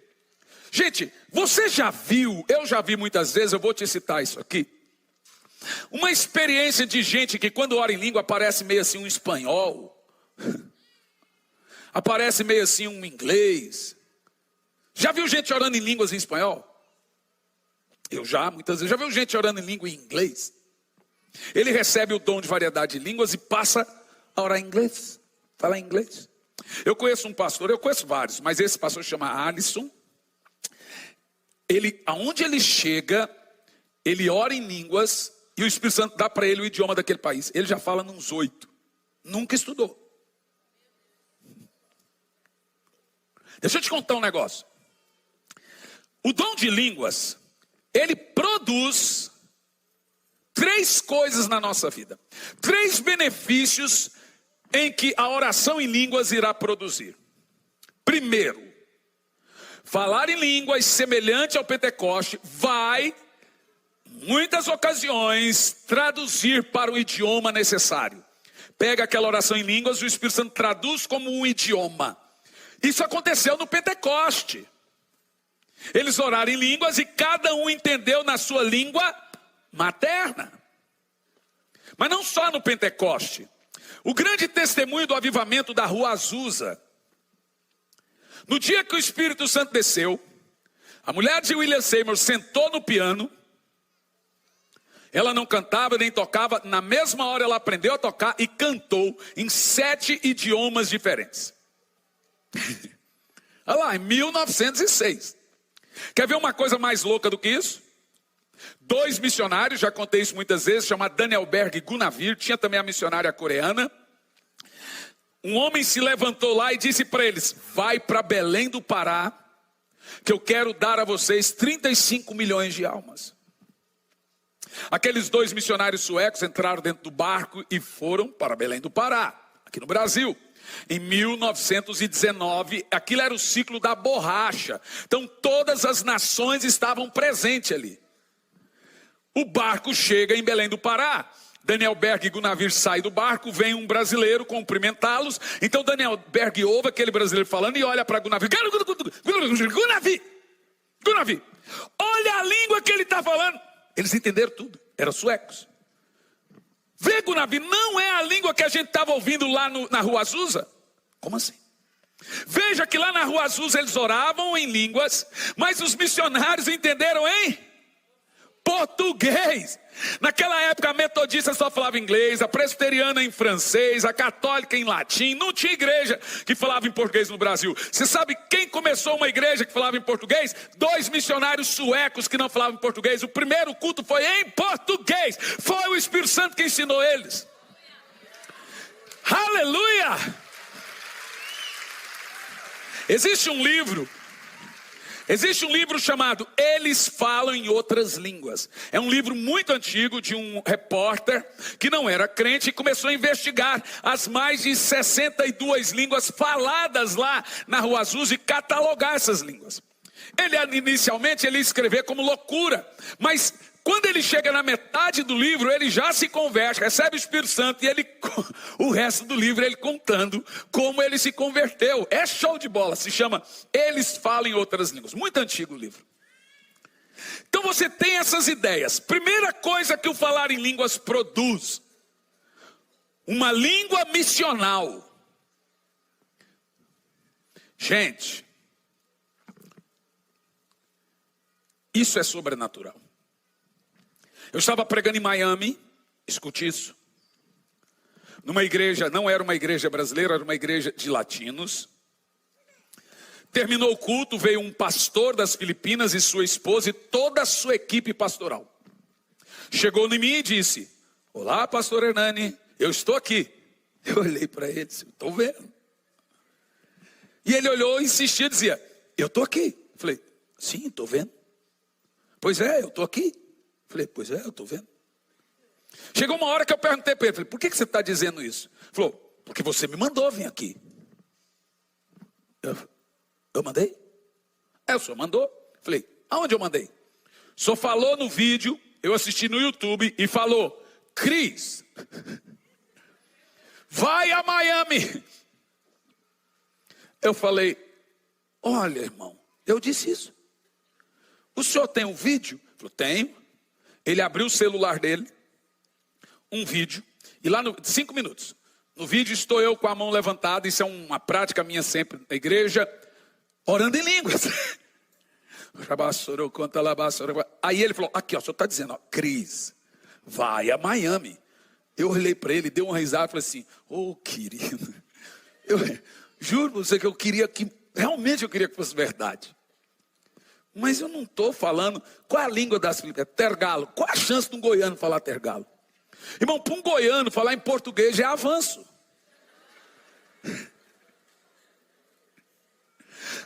Gente, você já viu, eu já vi muitas vezes, eu vou te citar isso aqui. Uma experiência de gente que quando ora em língua aparece meio assim um espanhol. Aparece meio assim um inglês. Já viu gente orando em línguas em espanhol? Eu já, muitas vezes. Já viu gente orando em língua em inglês? Ele recebe o dom de variedade de línguas e passa a orar em inglês. Falar em inglês. Eu conheço um pastor, eu conheço vários, mas esse pastor chama Alisson. Aonde ele chega, ele ora em línguas e o Espírito Santo dá para ele o idioma daquele país. Ele já fala nos 8. Nunca estudou. Deixa eu te contar um negócio. O dom de línguas, ele produz 3 coisas na nossa vida. 3 benefícios em que a oração em línguas irá produzir. Primeiro, falar em línguas semelhante ao Pentecoste vai, em muitas ocasiões, traduzir para o idioma necessário. Pega aquela oração em línguas e o Espírito Santo traduz como um idioma. Isso aconteceu no Pentecoste. Eles oraram em línguas e cada um entendeu na sua língua materna. Mas não só no Pentecoste. O grande testemunho do avivamento da Rua Azusa. No dia que o Espírito Santo desceu, a mulher de William Seymour sentou no piano. Ela não cantava nem tocava. Na mesma hora ela aprendeu a tocar e cantou em 7 idiomas diferentes. Olha lá, em 1906. Quer ver uma coisa mais louca do que isso? 2 missionários, já contei isso muitas vezes, chamado Daniel Berg e Gunavir, tinha também a missionária coreana. Um homem se levantou lá e disse para eles: vai para Belém do Pará, que eu quero dar a vocês 35 milhões de almas. Aqueles 2 missionários suecos entraram dentro do barco e foram para Belém do Pará, aqui no Brasil. Em 1919, aquilo era o ciclo da borracha. Então todas as nações estavam presentes ali. O barco chega em Belém do Pará. Daniel Berg e Gunavir saem do barco, vem um brasileiro cumprimentá-los. Então Daniel Berg ouve aquele brasileiro falando e olha para Gunavir. Gunavir, olha a língua que ele está falando. Eles entenderam tudo, eram suecos. Vê, Gunavir, não é a língua que a gente estava ouvindo lá na Rua Azusa? Como assim? Veja que lá na Rua Azusa eles oravam em línguas, mas os missionários entenderam em português. Naquela época a metodista só falava inglês, a presbiteriana em francês, a católica em latim. Não tinha igreja que falava em português no Brasil. Você sabe quem começou uma igreja que falava em português? 2 missionários suecos que não falavam em português. O primeiro culto foi em português. Foi o Espírito Santo que ensinou eles. Aleluia! Existe um livro chamado Eles Falam em Outras Línguas. É um livro muito antigo de um repórter que não era crente e começou a investigar as mais de 62 línguas faladas lá na Rua Azusa e catalogar essas línguas. Inicialmente ele ia escrever como loucura, mas quando ele chega na metade do livro, ele já se converte, recebe o Espírito Santo e o resto do livro ele contando como ele se converteu. É show de bola, se chama Eles Falam em Outras Línguas. Muito antigo o livro. Então você tem essas ideias. Primeira coisa que o falar em línguas produz: uma língua missional. Gente, isso é sobrenatural. Eu estava pregando em Miami, escute isso, numa igreja, não era uma igreja brasileira, era uma igreja de latinos. Terminou o culto, veio um pastor das Filipinas e sua esposa e toda a sua equipe pastoral. Chegou em mim e disse: olá, pastor Hernani, eu estou aqui. Eu olhei para ele e disse: estou vendo. E ele olhou e insistia, dizia: eu estou aqui. Eu falei: sim, estou vendo. Pois é, eu estou aqui. Falei: pois é, eu estou vendo. Chegou uma hora que eu perguntei para ele, falei: por que você está dizendo isso? Ele falou: porque você me mandou vir aqui. Eu mandei? O senhor mandou? Falei: aonde eu mandei? O senhor falou no vídeo, eu assisti no YouTube e falou: Cris, vai a Miami. Eu falei: olha, irmão, eu disse isso. O senhor tem um vídeo? Ele falou: tenho. Ele abriu o celular dele, um vídeo, e lá 5 minutos. No vídeo estou eu com a mão levantada, isso é uma prática minha sempre na igreja, orando em línguas. Aí ele falou: aqui, ó, o senhor está dizendo, ó, Cris, vai a Miami. Eu olhei para ele, dei uma risada e falei assim: ô querido, eu juro para você que realmente eu queria que fosse verdade. Mas eu não estou falando. Qual é a língua das Filipinas? Tergalo. Qual a chance de um goiano falar tergalo? Irmão, para um goiano falar em português é avanço.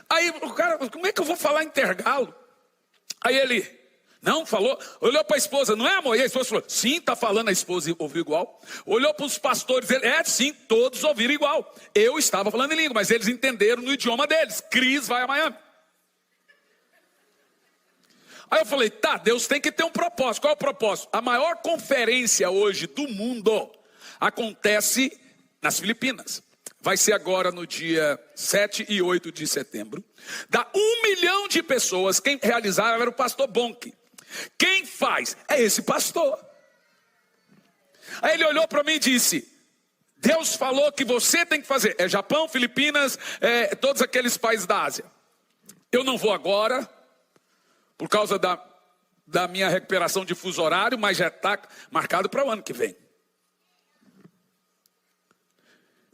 Aí o cara: como é que eu vou falar em tergalo? Aí ele: não, falou. Olhou para a esposa: não é, amor? E a esposa falou: sim, está falando. A esposa ouviu igual. Olhou para os pastores: ele: sim, todos ouviram igual. Eu estava falando em língua, mas eles entenderam no idioma deles. Cris vai a Miami. Aí eu falei: tá, Deus tem que ter um propósito. Qual é o propósito? A maior conferência hoje do mundo acontece nas Filipinas. Vai ser agora no dia 7 e 8 de setembro. Dá 1 milhão de pessoas. Quem realizava era o pastor Bonk. Quem faz? É esse pastor. Aí ele olhou para mim e disse: Deus falou que você tem que fazer. É Japão, Filipinas, todos aqueles países da Ásia. Eu não vou agora, por causa da minha recuperação de fuso horário, mas já está marcado para o ano que vem.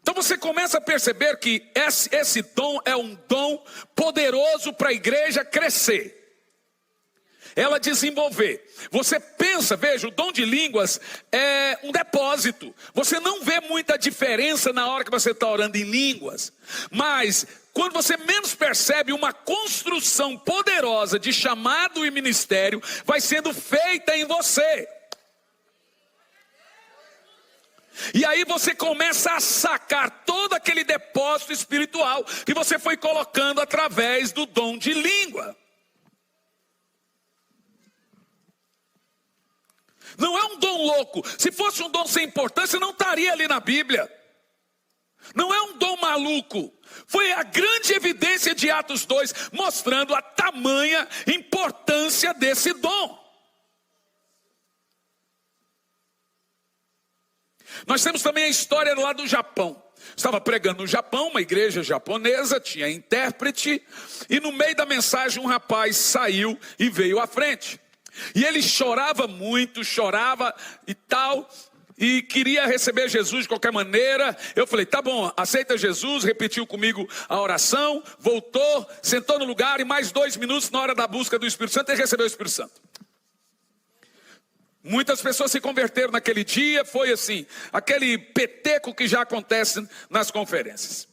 Então você começa a perceber que esse dom é um dom poderoso para a igreja crescer. Ela desenvolver. Você pensa, veja, o dom de línguas é um depósito. Você não vê muita diferença na hora que você está orando em línguas. Mas quando você menos percebe, uma construção poderosa de chamado e ministério vai sendo feita em você. E aí você começa a sacar todo aquele depósito espiritual que você foi colocando através do dom de língua. Não é um dom louco. Se fosse um dom sem importância, não estaria ali na Bíblia. Não é um dom maluco. Foi a grande evidência de Atos 2, mostrando a tamanha importância desse dom. Nós temos também a história lá do Japão. Estava pregando no Japão, uma igreja japonesa, tinha intérprete, e no meio da mensagem um rapaz saiu e veio à frente. E ele chorava muito, chorava e tal, e queria receber Jesus de qualquer maneira. Eu falei, tá bom, aceita Jesus, repetiu comigo a oração, voltou, sentou no lugar, e mais 2 minutos na hora da busca do Espírito Santo, ele recebeu o Espírito Santo. Muitas pessoas se converteram naquele dia, foi assim, aquele peteco que já acontece nas conferências.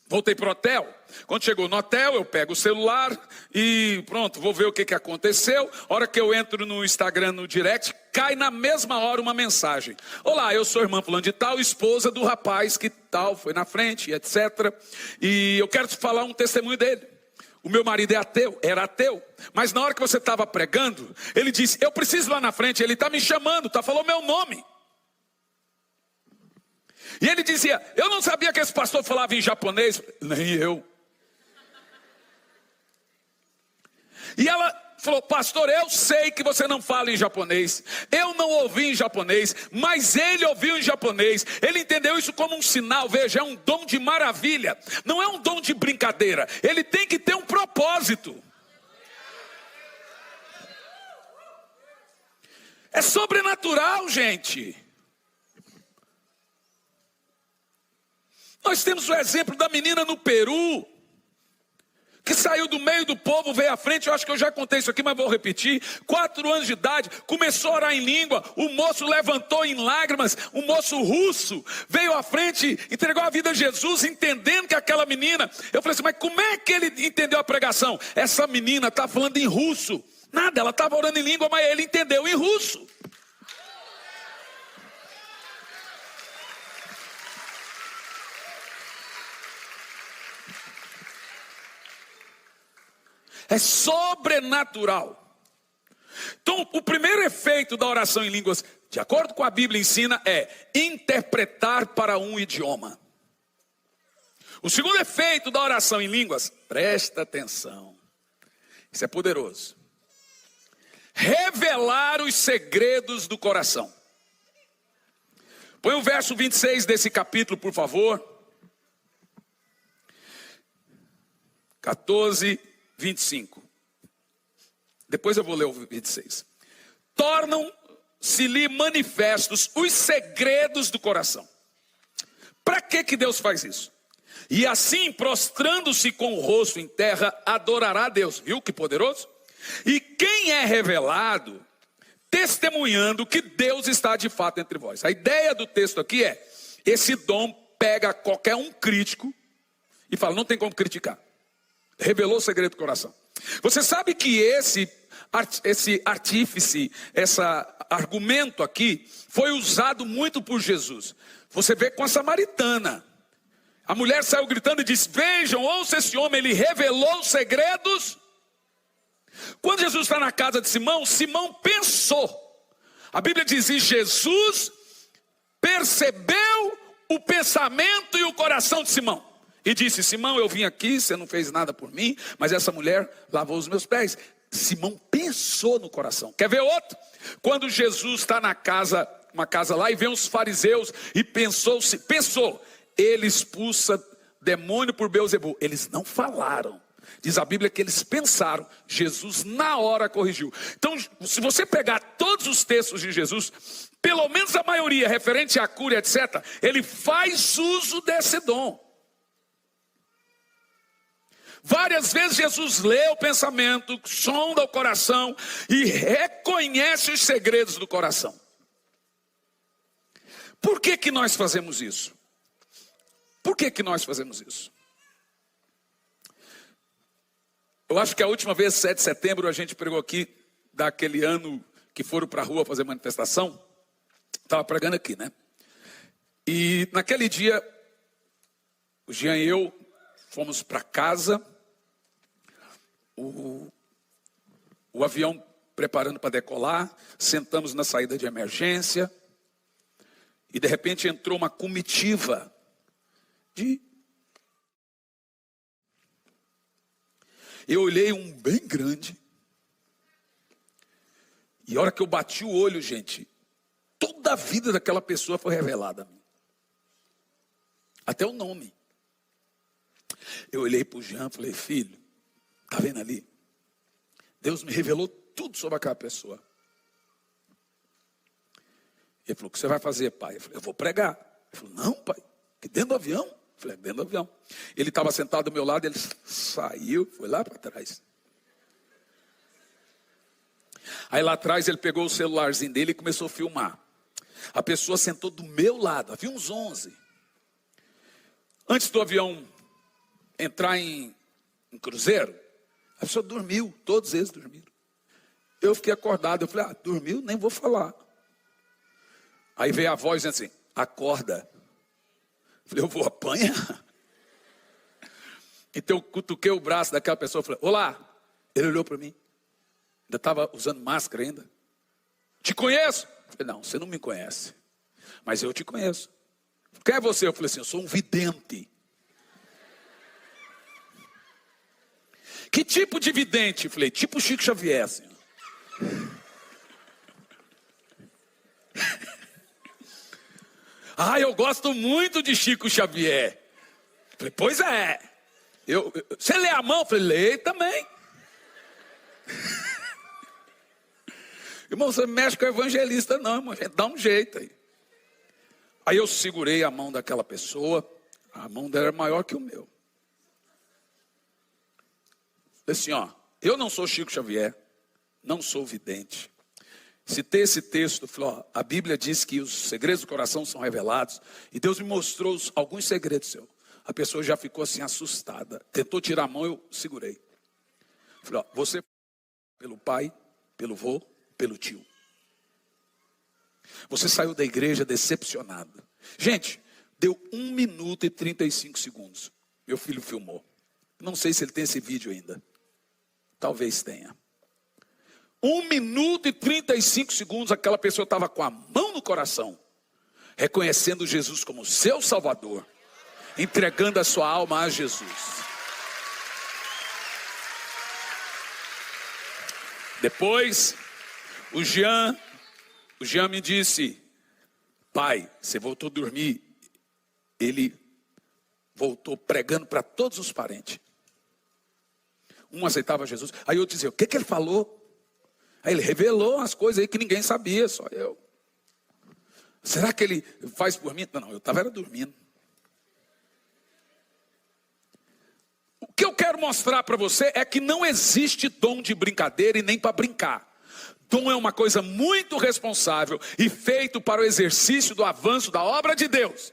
Voltei para o hotel. Quando chegou no hotel, eu pego o celular e pronto, vou ver o que aconteceu. A hora que eu entro no Instagram, no direct, cai na mesma hora uma mensagem. Olá, eu sou a irmã fulano de tal, esposa do rapaz que tal, foi na frente, etc. E eu quero te falar um testemunho dele. O meu marido é ateu, era ateu. Mas na hora que você estava pregando, ele disse, eu preciso ir lá na frente, ele está me chamando, falou meu nome. E ele dizia, eu não sabia que esse pastor falava em japonês. Nem eu. E ela falou, pastor, eu sei que você não fala em japonês. Eu não ouvi em japonês, mas ele ouviu em japonês. Ele entendeu isso como um sinal. Veja, é um dom de maravilha. Não é um dom de brincadeira. Ele tem que ter um propósito. É sobrenatural, gente. Nós temos o exemplo da menina no Peru, que saiu do meio do povo, veio à frente. Eu acho que eu já contei isso aqui, mas vou repetir. 4 anos de idade, começou a orar em língua. O moço levantou em lágrimas. O moço russo veio à frente, entregou a vida a Jesus, entendendo que aquela menina... Eu falei assim, mas como é que ele entendeu a pregação? Essa menina está falando em russo. Nada, ela estava orando em língua, mas ele entendeu em russo. É sobrenatural. Então, o primeiro efeito da oração em línguas, de acordo com a Bíblia ensina, é interpretar para um idioma. O segundo efeito da oração em línguas, presta atenção, isso é poderoso. Revelar os segredos do coração. Põe o verso 26 desse capítulo, por favor. 14, 25. Depois eu vou ler o 26. Tornam-se-lhe manifestos os segredos do coração. Para que Deus faz isso? E assim, prostrando-se com o rosto em terra, adorará a Deus. Viu que poderoso? E quem é revelado, testemunhando que Deus está de fato entre vós. A ideia do texto aqui é, esse dom pega qualquer um crítico e fala, não tem como criticar. Revelou o segredo do coração. Você sabe que esse artífice, esse argumento aqui, foi usado muito por Jesus. Você vê com a samaritana. A mulher saiu gritando e disse, vejam, ouça esse homem, ele revelou os segredos. Quando Jesus está na casa de Simão, Simão pensou. A Bíblia diz, e Jesus percebeu o pensamento e o coração de Simão. E disse, Simão, eu vim aqui, você não fez nada por mim, mas essa mulher lavou os meus pés. Simão pensou no coração. Quer ver outro? Quando Jesus está na casa, uma casa lá, e vê uns fariseus, e pensou, ele expulsa demônio por Beelzebu. Eles não falaram. Diz a Bíblia que eles pensaram. Jesus na hora corrigiu. Então, se você pegar todos os textos de Jesus, pelo menos a maioria, referente à cura, etc., ele faz uso desse dom. Várias vezes Jesus lê o pensamento, sonda o coração e reconhece os segredos do coração. Por que nós fazemos isso? Por que nós fazemos isso? Eu acho que a última vez, 7 de setembro, a gente pregou aqui, daquele ano que foram para a rua fazer manifestação. Estava pregando aqui, né? E naquele dia, o Jean e eu fomos para casa. O avião preparando para decolar, sentamos na saída de emergência, e de repente entrou uma comitiva Eu olhei um bem grande, e a hora que eu bati o olho, gente, toda a vida daquela pessoa foi revelada a mim. Até o nome. Eu olhei para o Jean e falei, filho, está vendo ali? Deus me revelou tudo sobre aquela pessoa. Ele falou, o que você vai fazer, pai? Eu falei, eu vou pregar. Ele falou, não, pai, que dentro do avião? Eu falei, dentro do avião. Ele estava sentado do meu lado, ele saiu, foi lá para trás. Aí lá atrás ele pegou o celularzinho dele e começou a filmar. A pessoa sentou do meu lado, havia uns 11. Antes do avião entrar em cruzeiro, a pessoa dormiu, todos eles dormiram. Eu fiquei acordado, eu falei, dormiu? Nem vou falar. Aí veio a voz dizendo assim, acorda. Eu falei, eu vou apanhar. Então eu cutuquei o braço daquela pessoa e falei, olá. Ele olhou para mim, ainda estava usando máscara ainda. Te conheço? Eu falei, não, você não me conhece, mas eu te conheço. Quem é você? Eu falei assim, eu sou um vidente. Que tipo de vidente? Eu falei, tipo Chico Xavier, senhor. Eu gosto muito de Chico Xavier. Eu falei, pois é. Você lê a mão? Eu falei, leio também. Irmão, você não mexe com o evangelista não, irmão. A gente dá um jeito aí. Aí eu segurei a mão daquela pessoa. A mão dela era maior que o meu. Falei assim, eu não sou Chico Xavier. Não sou vidente. Citei esse texto, falei, a Bíblia diz que os segredos do coração são revelados. E Deus me mostrou alguns segredos seus. A pessoa já ficou assim assustada. Tentou tirar a mão, eu segurei. Falei, você pelo pai, pelo vô, pelo tio. Você saiu da igreja decepcionado. Gente, deu 1 minuto e 35 segundos. Meu filho filmou. Não sei se ele tem esse vídeo ainda. Talvez tenha. 1 minuto e 35 segundos, aquela pessoa estava com a mão no coração, reconhecendo Jesus como seu Salvador, entregando a sua alma a Jesus. Depois, o Jean me disse, pai, você voltou a dormir. Ele voltou pregando para todos os parentes. Um aceitava Jesus. Aí eu dizia, o que ele falou? Aí ele revelou as coisas aí que ninguém sabia, só eu. Será que ele faz por mim? Não, eu estava dormindo. O que eu quero mostrar para você é que não existe dom de brincadeira e nem para brincar. Dom é uma coisa muito responsável e feito para o exercício do avanço da obra de Deus.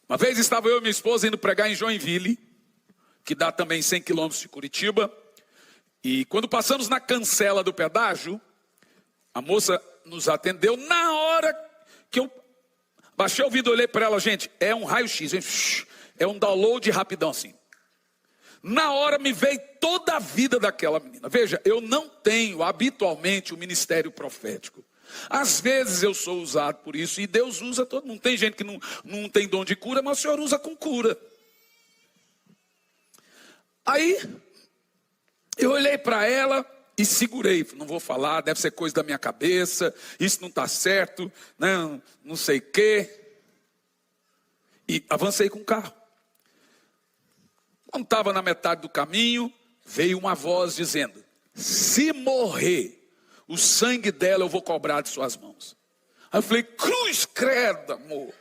Uma vez estava eu e minha esposa indo pregar em Joinville, que dá também 100 quilômetros de Curitiba. E quando passamos na cancela do pedágio, a moça nos atendeu. Na hora que eu baixei o vidro, olhei para ela, gente, é um raio-x, é um download rapidão assim. Na hora me veio toda a vida daquela menina. Veja, eu não tenho habitualmente o ministério profético. Às vezes eu sou usado por isso e Deus usa todo mundo. Tem gente que não tem dom de cura, mas o Senhor usa com cura. Aí, eu olhei para ela e segurei. Não vou falar, deve ser coisa da minha cabeça. Isso não está certo, não sei o quê. E avancei com o carro. Quando estava na metade do caminho, veio uma voz dizendo, se morrer, o sangue dela eu vou cobrar de suas mãos. Aí eu falei, cruz credo, amor.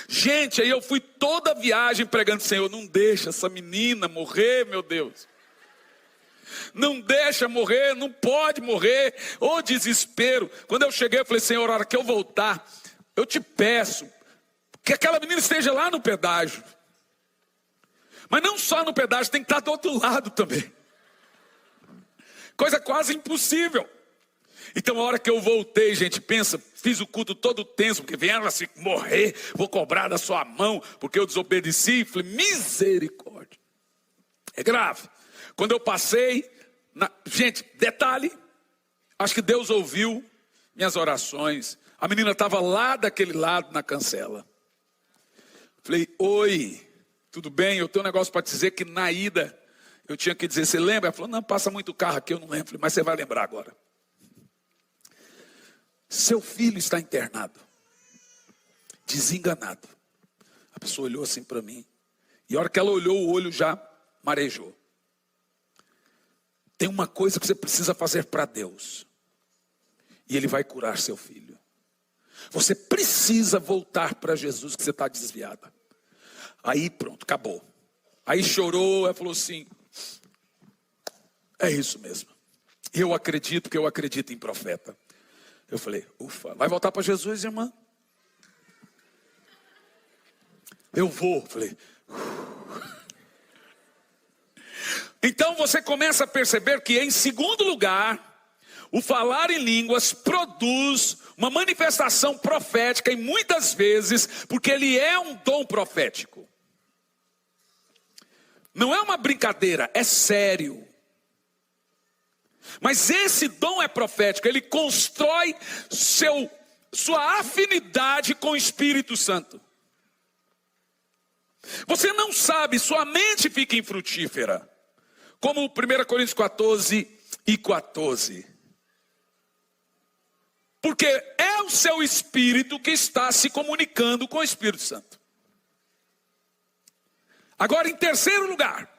Gente, aí eu fui toda a viagem pregando, Senhor, não deixa essa menina morrer, meu Deus. Não deixa morrer, não pode morrer. Ô desespero. Quando eu cheguei, eu falei, Senhor, a hora que eu voltar, eu te peço que aquela menina esteja lá no pedágio. Mas não só no pedágio, tem que estar do outro lado também. Coisa quase impossível. Então a hora que eu voltei, gente, pensa, fiz o culto todo tenso, porque vieram assim, morrer, vou cobrar da sua mão, porque eu desobedeci, falei, misericórdia. É grave. Quando eu passei, gente, detalhe, acho que Deus ouviu minhas orações. A menina estava lá daquele lado na cancela. Falei, oi, tudo bem? Eu tenho um negócio para te dizer que na ida eu tinha que dizer, você lembra? Ela falou, não, passa muito carro aqui, eu não lembro. Falei, mas você vai lembrar agora. Seu filho está internado, desenganado. A pessoa olhou assim para mim. E a hora que ela olhou, o olho já marejou. Tem uma coisa que você precisa fazer para Deus. E Ele vai curar seu filho. Você precisa voltar para Jesus, que você está desviada. Aí pronto, acabou. Aí chorou, ela falou assim, é isso mesmo. Eu acredito que eu acredito em profeta. Eu falei, ufa, vai voltar para Jesus, irmã? Eu vou, falei. Então você começa a perceber que, em segundo lugar, o falar em línguas produz uma manifestação profética, e muitas vezes, porque ele é um dom profético. Não é uma brincadeira, é sério. Mas esse dom é profético, ele constrói sua afinidade com o Espírito Santo. Você não sabe, sua mente fica infrutífera. Como 1 Coríntios 14:14. Porque é o seu espírito que está se comunicando com o Espírito Santo. Agora, em terceiro lugar,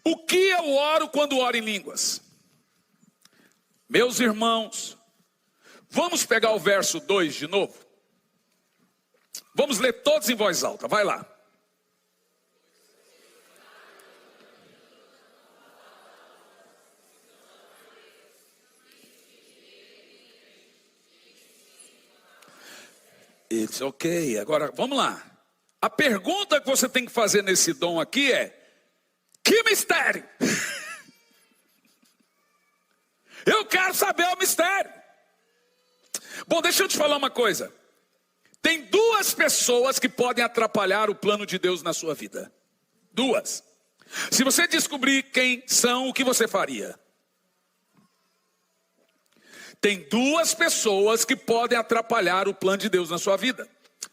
o que eu oro quando oro em línguas? Meus irmãos, vamos pegar o verso 2 de novo? Vamos ler todos em voz alta, vai lá. It's ok, agora vamos lá. A pergunta que você tem que fazer nesse dom aqui é: que mistério? Eu quero saber o mistério. Bom, deixa eu te falar uma coisa. Tem duas pessoas que podem atrapalhar o plano de Deus na sua vida. Duas. Se você descobrir quem são, o que você faria? Tem duas pessoas que podem atrapalhar o plano de Deus na sua vida.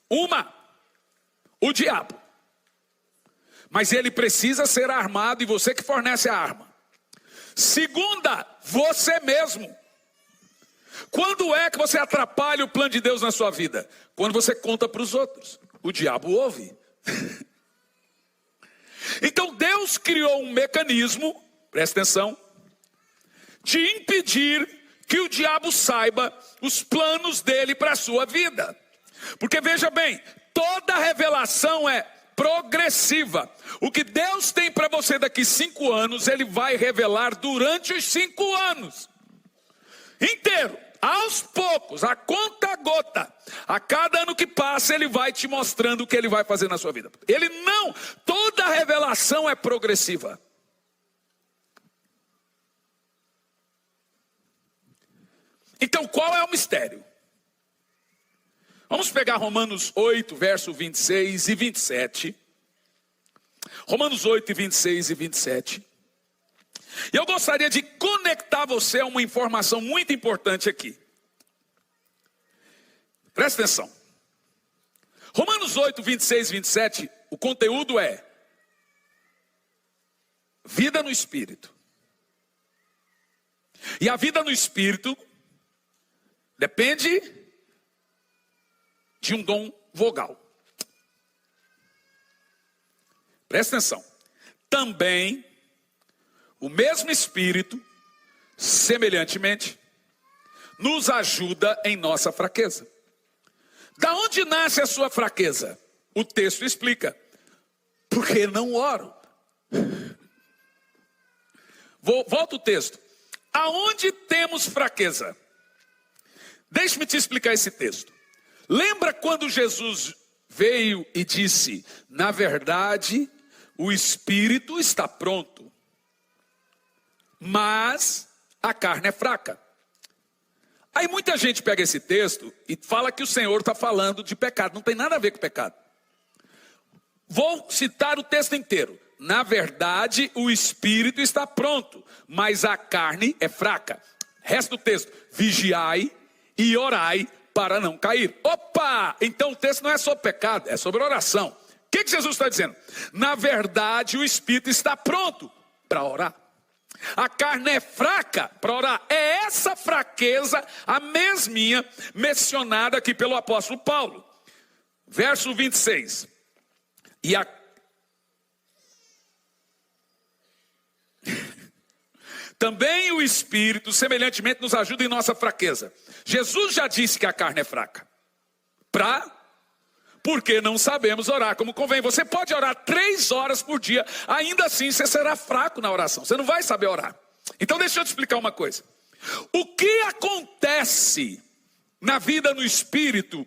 Uma, o diabo. Mas ele precisa ser armado e você que fornece a arma. Segunda, você mesmo. Quando é que você atrapalha o plano de Deus na sua vida? Quando você conta para os outros. O diabo ouve. Então Deus criou um mecanismo, presta atenção, de impedir que o diabo saiba os planos dele para a sua vida. Porque veja bem, toda revelação é progressiva. O que Deus tem para você daqui 5 anos, Ele vai revelar durante os 5 anos inteiro, aos poucos, a conta gota. A cada ano que passa, Ele vai te mostrando o que Ele vai fazer na sua vida. Toda revelação é progressiva. Então, qual é o mistério? Vamos pegar Romanos 8, verso 26 e 27. Romanos 8, 26 e 27. E eu gostaria de conectar você a uma informação muito importante aqui. Presta atenção. Romanos 8, 26 e 27, o conteúdo é vida no Espírito. E a vida no Espírito depende de um dom vogal. Presta atenção. Também o mesmo Espírito, semelhantemente, nos ajuda em nossa fraqueza. Da onde nasce a sua fraqueza? O texto explica. Porque não oro. Volta o texto. Aonde temos fraqueza? Deixe-me te explicar esse texto. Lembra quando Jesus veio e disse: na verdade, o Espírito está pronto, mas a carne é fraca. Aí muita gente pega esse texto e fala que o Senhor está falando de pecado. Não tem nada a ver com pecado. Vou citar o texto inteiro. Na verdade, o espírito está pronto, mas a carne é fraca. Resto do texto: vigiai e orai para não cair. Opa! Então o texto não é sobre pecado, é sobre oração. O que Jesus está dizendo? Na verdade, o espírito está pronto para orar. A carne é fraca para orar. É essa fraqueza, a mesminha, mencionada aqui pelo apóstolo Paulo. Verso 26. Também o Espírito, semelhantemente, nos ajuda em nossa fraqueza. Jesus já disse que a carne é fraca. Porque não sabemos orar como convém. Você pode orar 3 horas por dia, ainda assim você será fraco na oração. Você não vai saber orar. Então deixa eu te explicar uma coisa. O que acontece na vida no Espírito,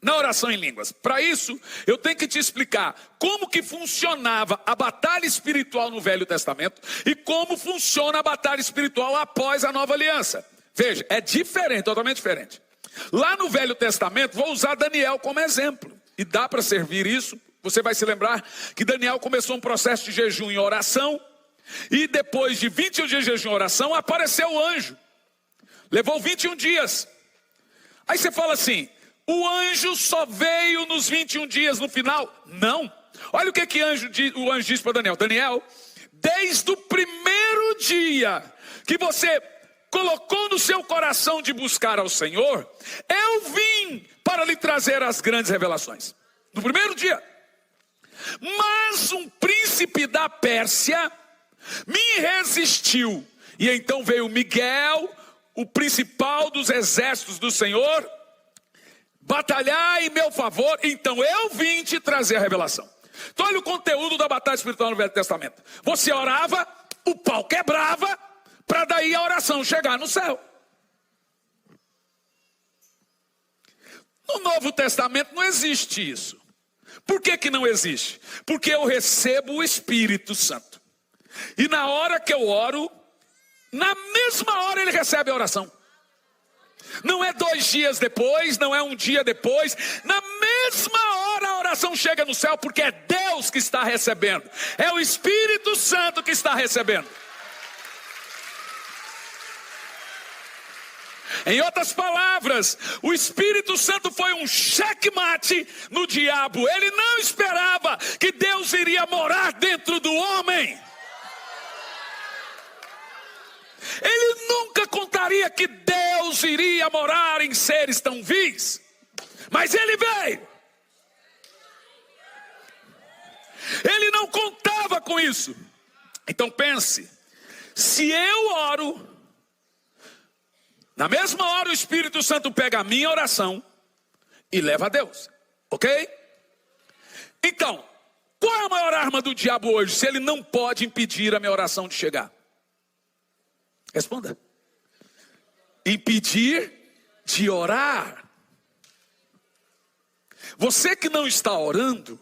na oração em línguas? Para isso, eu tenho que te explicar como que funcionava a batalha espiritual no Velho Testamento e como funciona a batalha espiritual após a Nova Aliança. Veja, é diferente, totalmente diferente. Lá no Velho Testamento, vou usar Daniel como exemplo. E dá para servir isso. Você vai se lembrar que Daniel começou um processo de jejum e oração. E depois de 21 dias de jejum e oração, apareceu o anjo. Levou 21 dias. Aí você fala assim: o anjo só veio nos 21 dias no final? Não. Olha o que o anjo disse para Daniel. Daniel, desde o primeiro dia que você colocou no seu coração de buscar ao Senhor, eu vim para lhe trazer as grandes revelações. No primeiro dia. Mas um príncipe da Pérsia me resistiu. E então veio Miguel, o principal dos exércitos do Senhor, batalhar em meu favor. Então eu vim te trazer a revelação. Então olha o conteúdo da batalha espiritual no Velho Testamento. Você orava, o pau quebrava, para daí a oração chegar no céu. No Novo Testamento não existe isso. Por que não existe? Porque eu recebo o Espírito Santo. E na hora que eu oro, na mesma hora ele recebe a oração. Não é 2 dias depois, não é 1 dia depois. Na mesma hora a oração chega no céu, porque é Deus que está recebendo. É o Espírito Santo que está recebendo. Em outras palavras, o Espírito Santo foi um checkmate no diabo. Ele não esperava que Deus iria morar dentro do homem. Ele nunca contaria que Deus iria morar em seres tão vis. Mas ele veio. Ele não contava com isso. Então pense, se eu oro, na mesma hora o Espírito Santo pega a minha oração e leva a Deus, ok? Então, qual é a maior arma do diabo hoje, se ele não pode impedir a minha oração de chegar? Responda. Impedir de orar. Você que não está orando,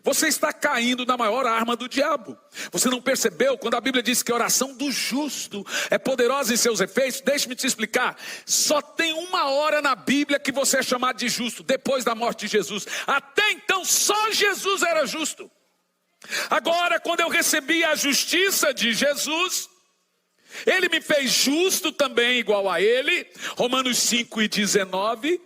você está caindo na maior arma do diabo. Você não percebeu quando a Bíblia diz que a oração do justo é poderosa em seus efeitos? Deixe-me te explicar. Só tem 1 hora na Bíblia que você é chamado de justo, depois da morte de Jesus. Até então só Jesus era justo. Agora, quando eu recebi a justiça de Jesus, ele me fez justo também igual a ele. Romanos 5:19.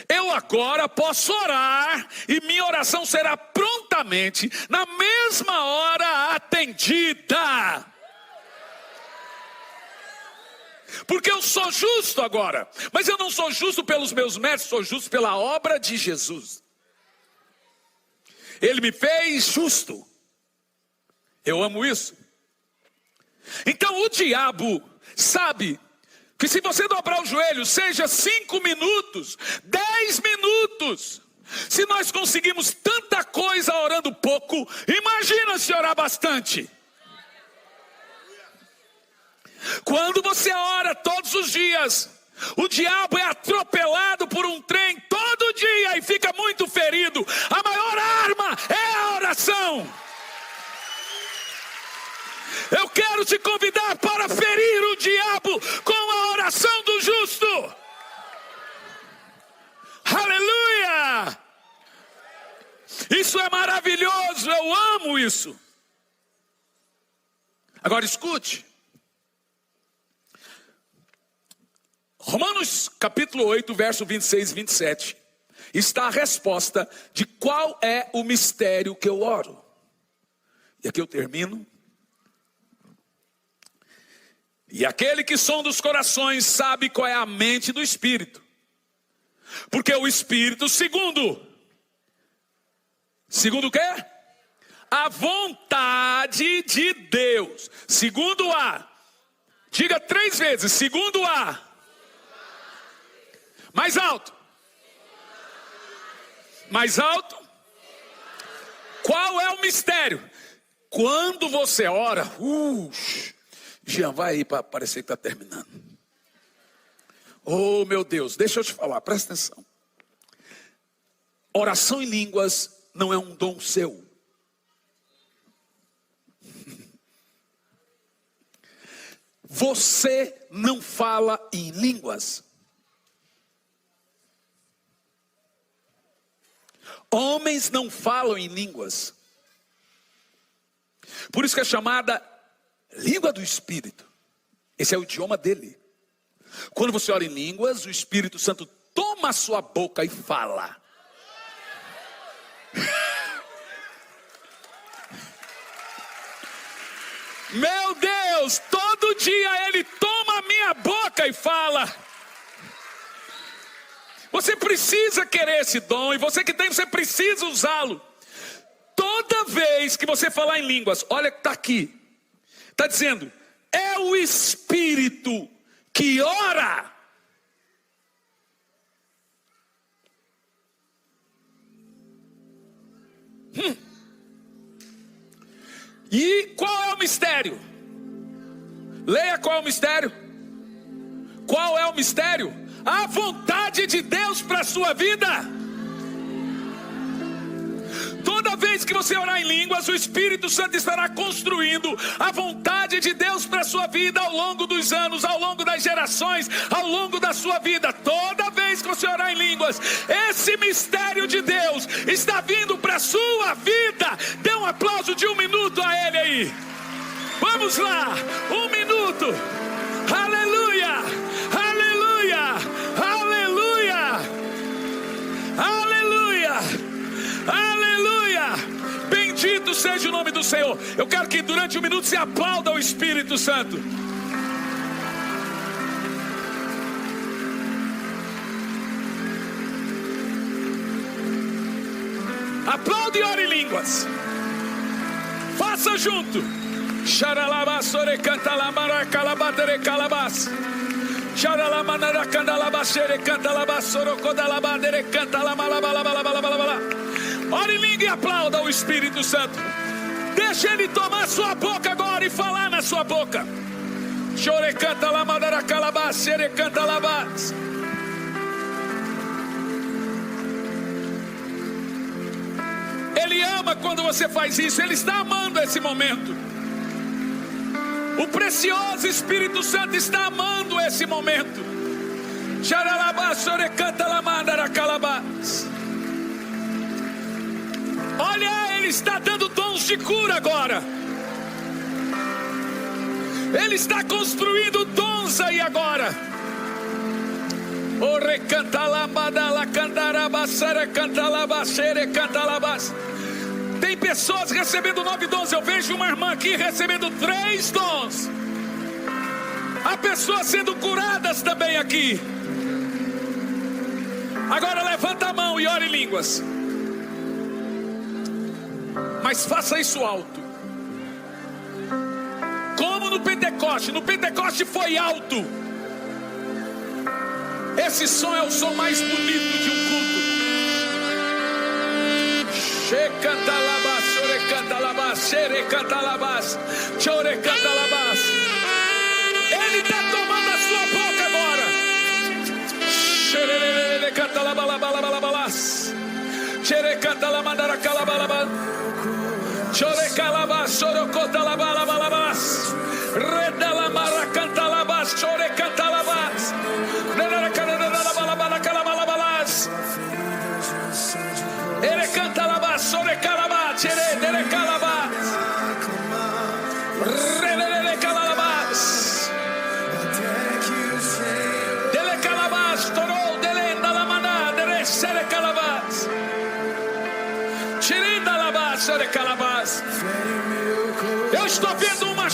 Eu agora posso orar e minha oração será prontamente, na mesma hora, atendida. Porque eu sou justo agora. Mas eu não sou justo pelos meus méritos, sou justo pela obra de Jesus. Ele me fez justo. Eu amo isso. Então o diabo sabe que se você dobrar o joelho, seja 5 minutos, 10 minutos, se nós conseguimos tanta coisa orando pouco, imagina se orar bastante. Quando você ora todos os dias, o diabo é atropelado por um trem todo dia e fica muito ferido. A maior arma é a oração. Eu quero te convidar para ferir o diabo com a oração do justo. Aleluia! Isso Isso é maravilhoso, eu amo isso. Agora escute. Romanos capítulo 8, verso 26 e 27. Está a resposta de qual é o mistério que eu oro. E aqui eu termino. E aquele que sonda os corações sabe qual é a mente do Espírito. Porque o Espírito, segundo o quê? A vontade de Deus. Segundo a. Diga 3 vezes. Segundo a. Mais alto. Mais alto. Qual é o mistério? Quando você ora, Jean, vai aí para parecer que está terminando. Oh meu Deus, deixa eu te falar, presta atenção. Oração em línguas não é um dom seu. Você não fala em línguas. Homens não falam em línguas. Por isso que é chamada língua do Espírito. Esse é o idioma dele. Quando você ora em línguas, o Espírito Santo toma a sua boca e fala. Meu Deus, todo dia ele toma a minha boca e fala. Você precisa querer esse dom, e você que tem, você precisa usá-lo. Toda vez que você falar em línguas, olha que está aqui, está dizendo, é o Espírito que ora. E qual é o mistério? Leia qual é o mistério. Qual é o mistério? A vontade de Deus para a sua vida. Toda vez que você orar em línguas, o Espírito Santo estará construindo a vontade de Deus para a sua vida ao longo dos anos, ao longo das gerações, ao longo da sua vida. Toda vez que você orar em línguas, esse mistério de Deus está vindo para a sua vida. Dê um aplauso de 1 minuto a ele aí. Vamos lá, 1 minuto. Aleluia, aleluia, aleluia, aleluia, aleluia. Bendito seja o nome do Senhor. Eu quero que durante 1 minuto se aplauda o Espírito Santo. Aplaude e ore em línguas. Faça junto. Xaralabasore canta lamara calabadere calabas. Xaralamanara candalabasere canta labasoro codalabadere canta lamalabalabalabalabalabala. Ore em língua e aplauda o Espírito Santo. Deixa ele tomar sua boca agora e falar na sua boca. Chore canta lamadara calabas, xere canta labas. Ele ama quando você faz isso. Ele está amando esse momento. O precioso Espírito Santo está amando esse momento. Olha, ele está dando dons de cura agora. Ele está construindo dons aí agora. O recanta lambada la cantarabasara canta labasere canta labas. Tem pessoas recebendo 9 dons. Eu vejo uma irmã aqui recebendo 3 dons. Há pessoas sendo curadas também aqui. Agora levanta a mão e ore em línguas. Mas faça isso alto. Como no Pentecoste. No Pentecoste foi alto. Esse som é o som mais bonito de um culto. Shekantalabas, chorecantalabas, xerecantalabas, chorecantalabas. Ele está tomando a sua boca agora. Xerecantalabalabalabalabalas, xerecantalamandaracalabalabal, chorecalabas, chorocotalabalabalabas, redalamaracantalabalabas, chorecantalabas, redalacantalabalabalabalabalabas. Ele canta lá,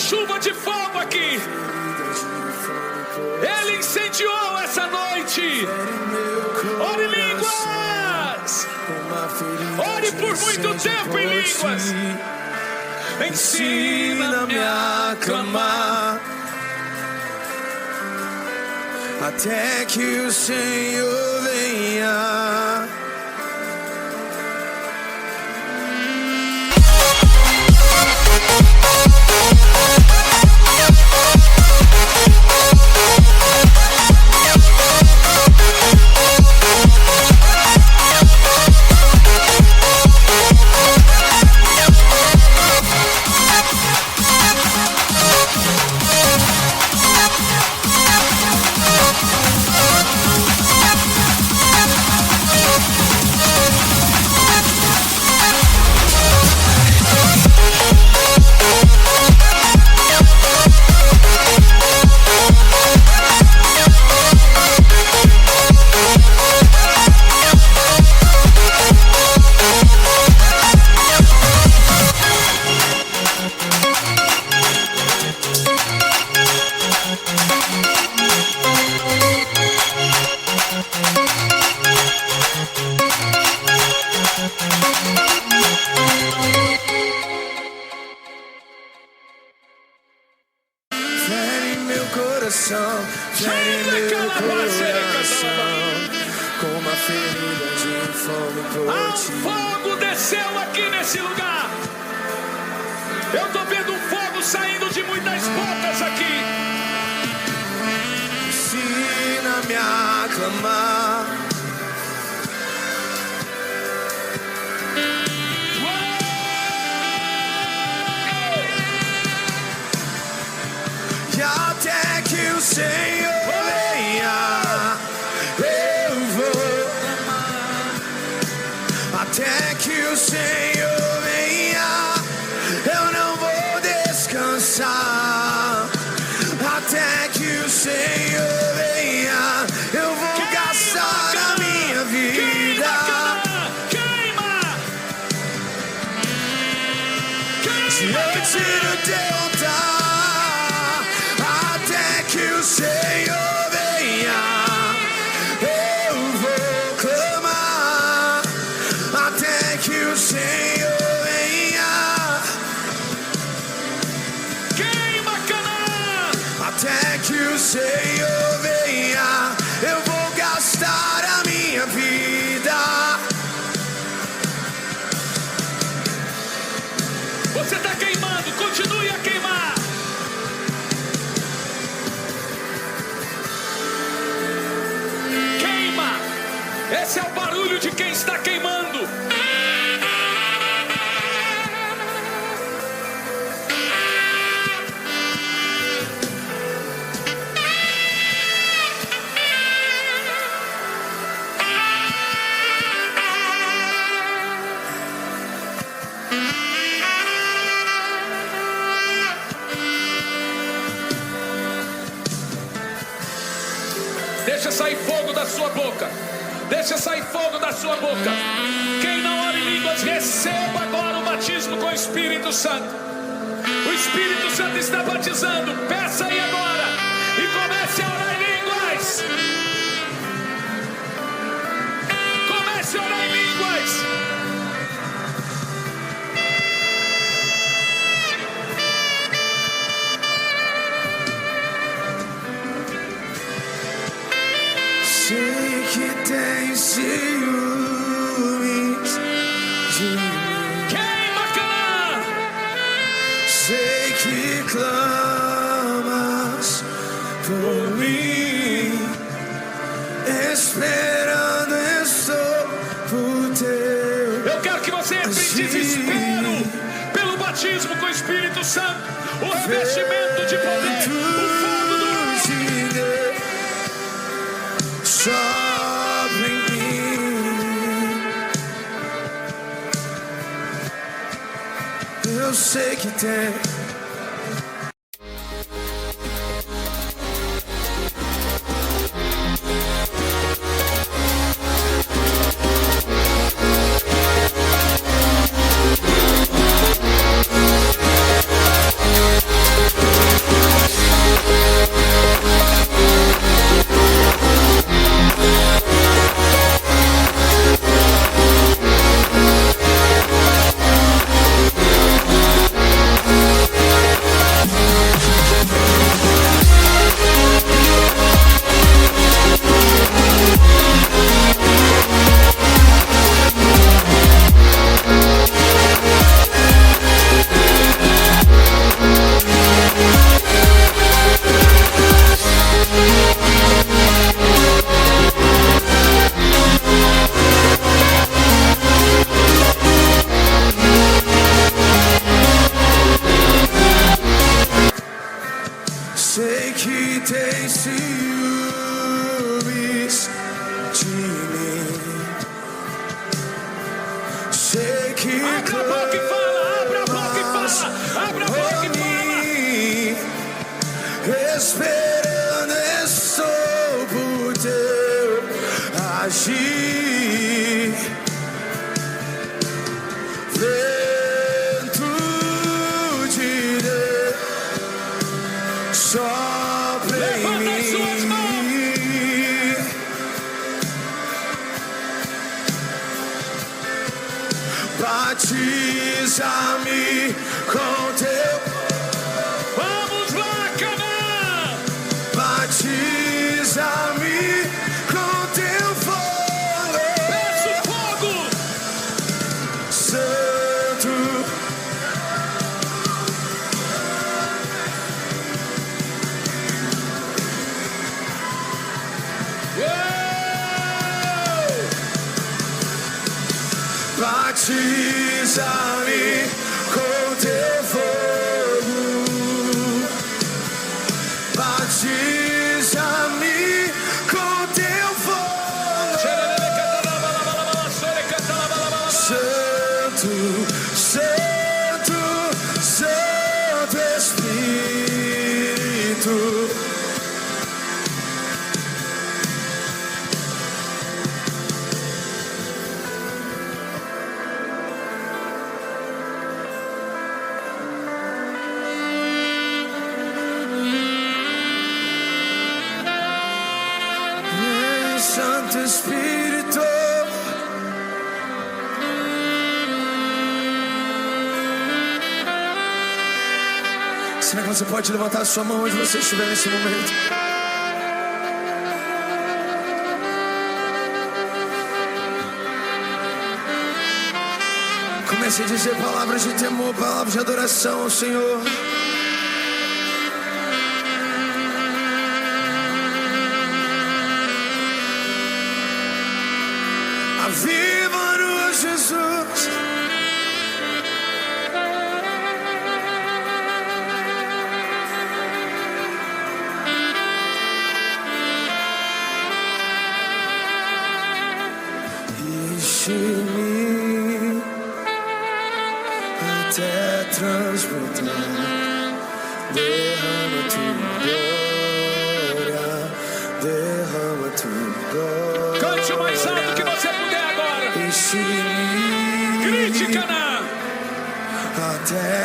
chuva de fogo aqui. Ele incendiou essa noite. Ore em línguas. Ore por muito tempo em línguas. Ensina-me a clamar até que o Senhor venha. Fere meu coração, com uma ferida de fome por ti. Fogo desceu aqui nesse lugar. Eu tô vendo um fogo saindo de muitas bocas aqui. Ensina-me a clamar. E até que o Senhor venha, eu vou. Até que o Senhor venha, eu não vou descansar. Até que o Senhor venha, eu vou gastar a minha vida. Diante do teu altar, até que o Senhor venha, eu vou clamar. Até que o Senhor venha, queima, Canaã. até que o Senhor venha, eu vou gastar a minha vida. Você está queimando, continue a queimar. Queima. Esse é o barulho de quem está queimando. Deixa sair fogo da sua boca. Deixa sair fogo da sua boca. Quem não ora em línguas, receba agora o batismo com o Espírito Santo. O Espírito Santo está batizando. Peça aí agora e comece a orar em línguas. Comece a orar em línguas. Sei que tem ciúmes de mim. Queima, Canaã. Sei que clamas por mim. Esperando estou por teu. Eu quero que você entre em desespero pelo batismo com o Espírito Santo. O revestimento de poder. O fogo do sobre mim. Eu sei que tem. Sei que tem ciúmes de mim. Sei que Abra a boca e fala, abra a boca e fala, abra a boca e fala. Esperando estou por teu agir. Vento de Deus sopra em Levanta as suas mãos. mim. Batiza-me com teu. Vamos lá, Canaã. Batiza-me com teu fogo. Peço fogo. Santo. Batiza-me com teu fogo. Batiza-me com teu fogo. Santo, Santo, Santo Espírito. Santo Espírito. Será que você pode levantar a sua mão onde você estiver nesse momento? Comece a dizer palavras de temor, palavras de adoração ao Senhor. Aviva-nos, Jesus. Enche-me até transbordar. Derrama tua glória, derrama tua glória. Cante o mais alto que você puder agora. Enche-me Grite, Canaã. até.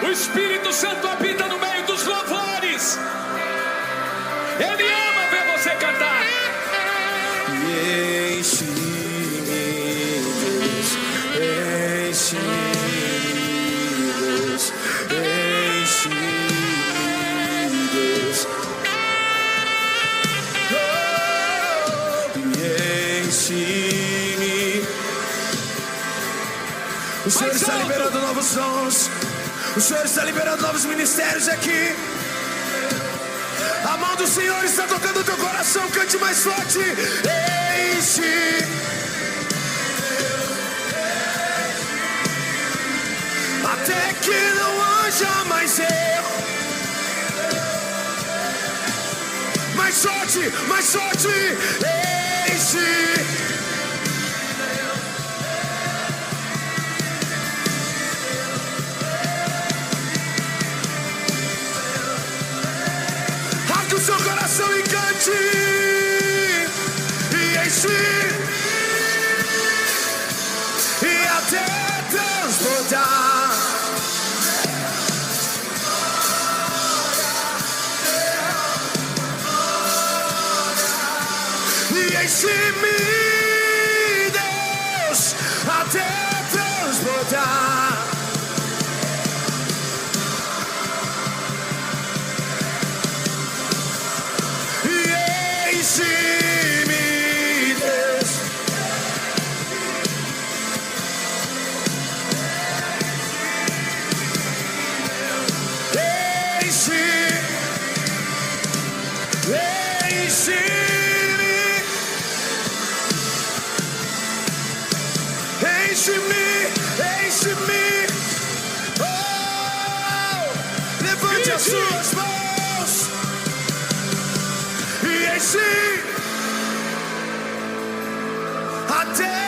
O Espírito Santo habita no meio dos louvores. Ele ama ver você cantar. Enche-me, Deus, enche-me, Deus, enche-me, Deus. Oh, enche-me. O Senhor está liberando novos dons. O Senhor está liberando novos ministérios aqui. A mão do Senhor está tocando o teu coração. Cante mais forte. Enche. Até que não haja mais eu. Mais sorte, mais sorte. Enche. Rasgue o seu coração e cante. E enche. E até transbordar. E enche-me, Deus, até transbordar. E enche-me, Deus. Enche-me, enche-me. Oh, levante levante as suas mãos e enche até.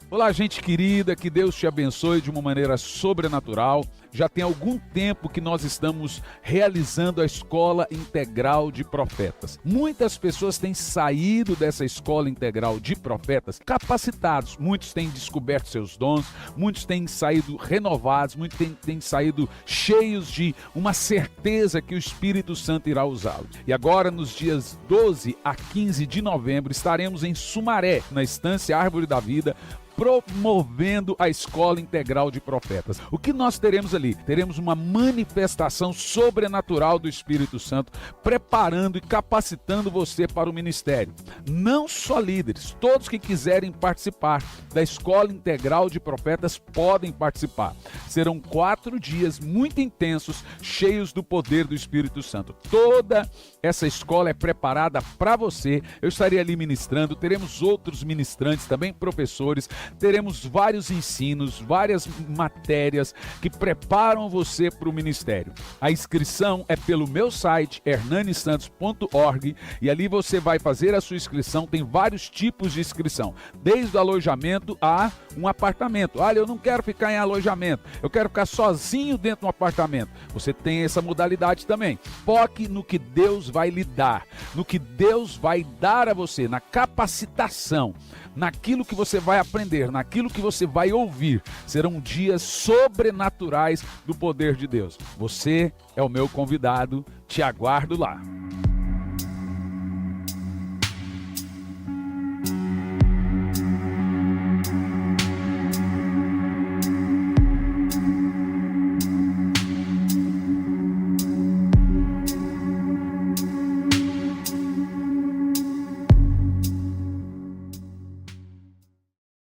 Olá, gente querida, que Deus te abençoe de uma maneira sobrenatural. Já tem algum tempo que nós estamos realizando a Escola Integral de Profetas. Muitas pessoas têm saído dessa Escola Integral de Profetas capacitados. Muitos têm descoberto seus dons, muitos têm saído renovados, muitos têm saído cheios de uma certeza que o Espírito Santo irá usá-los. E agora, nos dias 12 a 15 de novembro, estaremos em Sumaré, na Estância Árvore da Vida, promovendo a Escola Integral de Profetas. O que nós teremos ali? Teremos uma manifestação sobrenatural do Espírito Santo, preparando e capacitando você para o ministério. Não só líderes, todos que quiserem participar da Escola Integral de Profetas podem participar. Serão 4 dias muito intensos, cheios do poder do Espírito Santo. Toda essa escola é preparada para você. Eu estarei ali ministrando, teremos outros ministrantes, também professores. Teremos vários ensinos, várias matérias que preparam você para o ministério. A inscrição é pelo meu site, hernanisantos.org, e ali você vai fazer a sua inscrição. Tem vários tipos de inscrição, desde o alojamento a um apartamento. Olha, eu não quero ficar em alojamento, eu quero ficar sozinho dentro de um apartamento. Você tem essa modalidade também. Foque no que Deus vai lhe dar, no que Deus vai dar a você, na capacitação, naquilo que você vai aprender, naquilo que você vai ouvir. Serão dias sobrenaturais do poder de Deus. Você é o meu convidado, te aguardo lá.